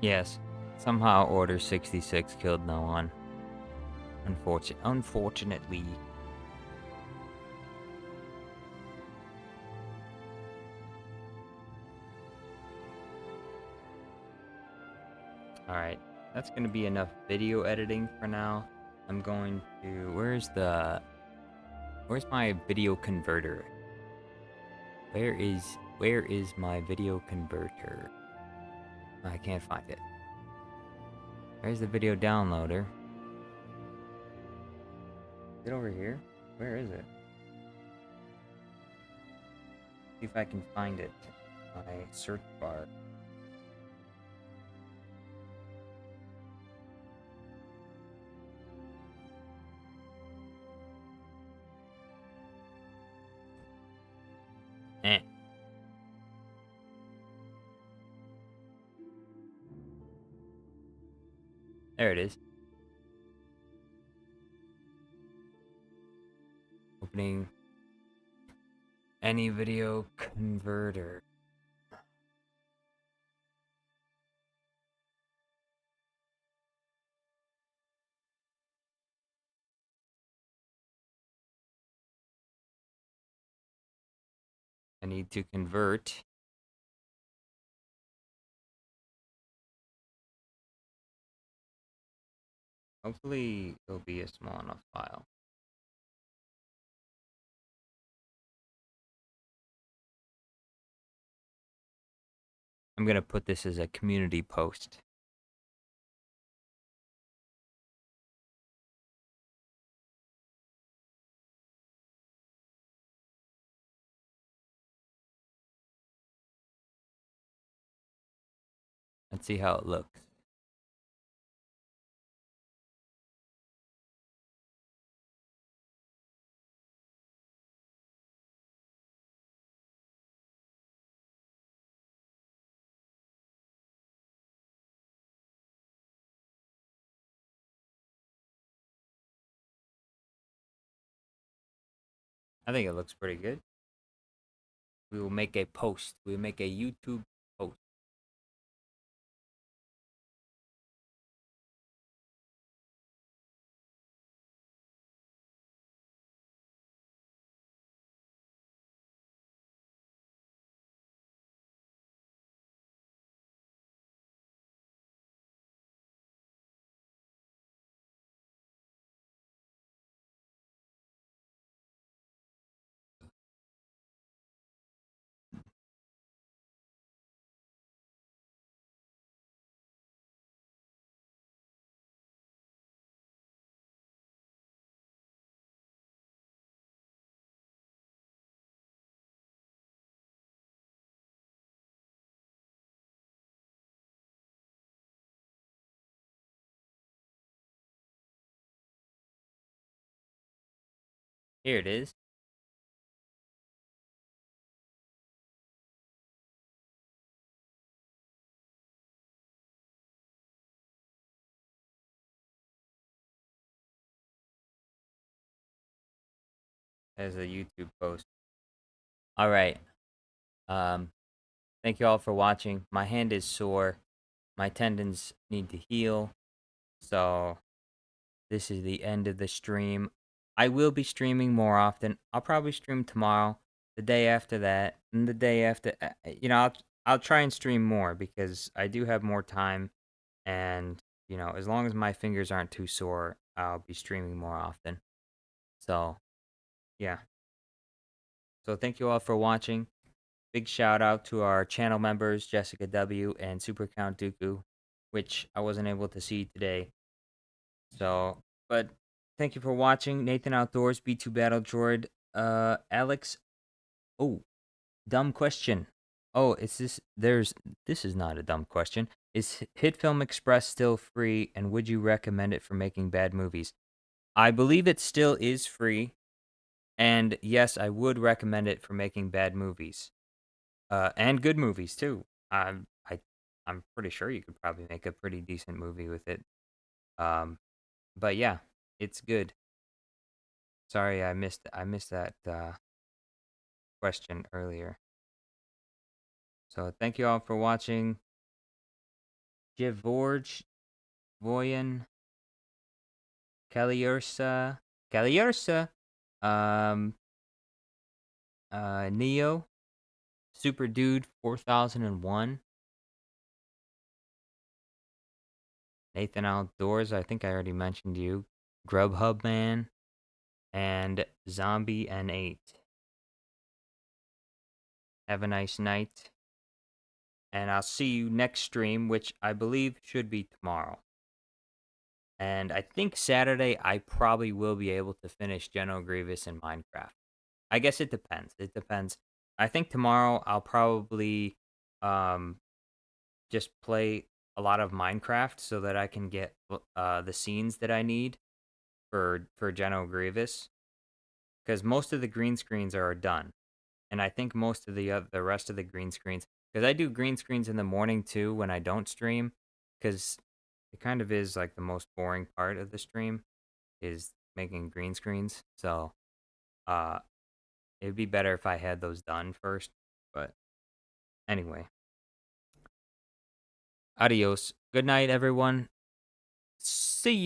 Yes. Somehow Order 66 killed no one. Unfortunately. Alright. That's gonna be enough video editing for now. I'm going to... Where's my video converter? Where is my video converter? I can't find it. Where's the video downloader? Is it over here? Where is it? See if I can find it. My search bar. Eh. There it is. Opening any video converter. I need to convert. Hopefully it'll be a small enough file. I'm gonna put this as a community post. Let's see how it looks. I think it looks pretty good. We will make a post. We will make a YouTube post. Here it is. As a YouTube post. All right. Thank you all for watching. My hand is sore. My tendons need to heal. So this is the end of the stream. I will be streaming more often. I'll probably stream tomorrow, the day after that, and the day after. I'll try and stream more because I do have more time, and as long as my fingers aren't too sore, I'll be streaming more often. So, yeah. So thank you all for watching. Big shout out to our channel members, Jessica W. and Super Count Dooku, which I wasn't able to see today. So, but thank you for watching. Nathan Outdoors, B2 Battle Droid, Alex. Oh, dumb question. Oh, this is not a dumb question. Is Hit Film Express still free, and would you recommend it for making bad movies? I believe it still is free, and yes, I would recommend it for making bad movies. And good movies too. I'm pretty sure you could probably make a pretty decent movie with it. But yeah, it's good. Sorry, I missed that question earlier. So thank you all for watching. Gevorge, Voyan, Kaliursa, um, Neo, Super Dude 4001, Nathan Outdoors, I think I already mentioned you, Grubhub Man, and Zombie N8. Have a nice night, and I'll see you next stream, which I believe should be tomorrow. And I think Saturday I probably will be able to finish Geno Grievous in Minecraft. I guess it depends. It depends. I think tomorrow I'll probably just play a lot of Minecraft so that I can get the scenes that I need for Geno Grievous, because most of the green screens are done, and I think most of the rest of the green screens, because I do green screens in the morning too when I don't stream, because it kind of is like the most boring part of the stream is making green screens. So it'd be better if I had those done first. But anyway, adios. Good night, everyone. See you.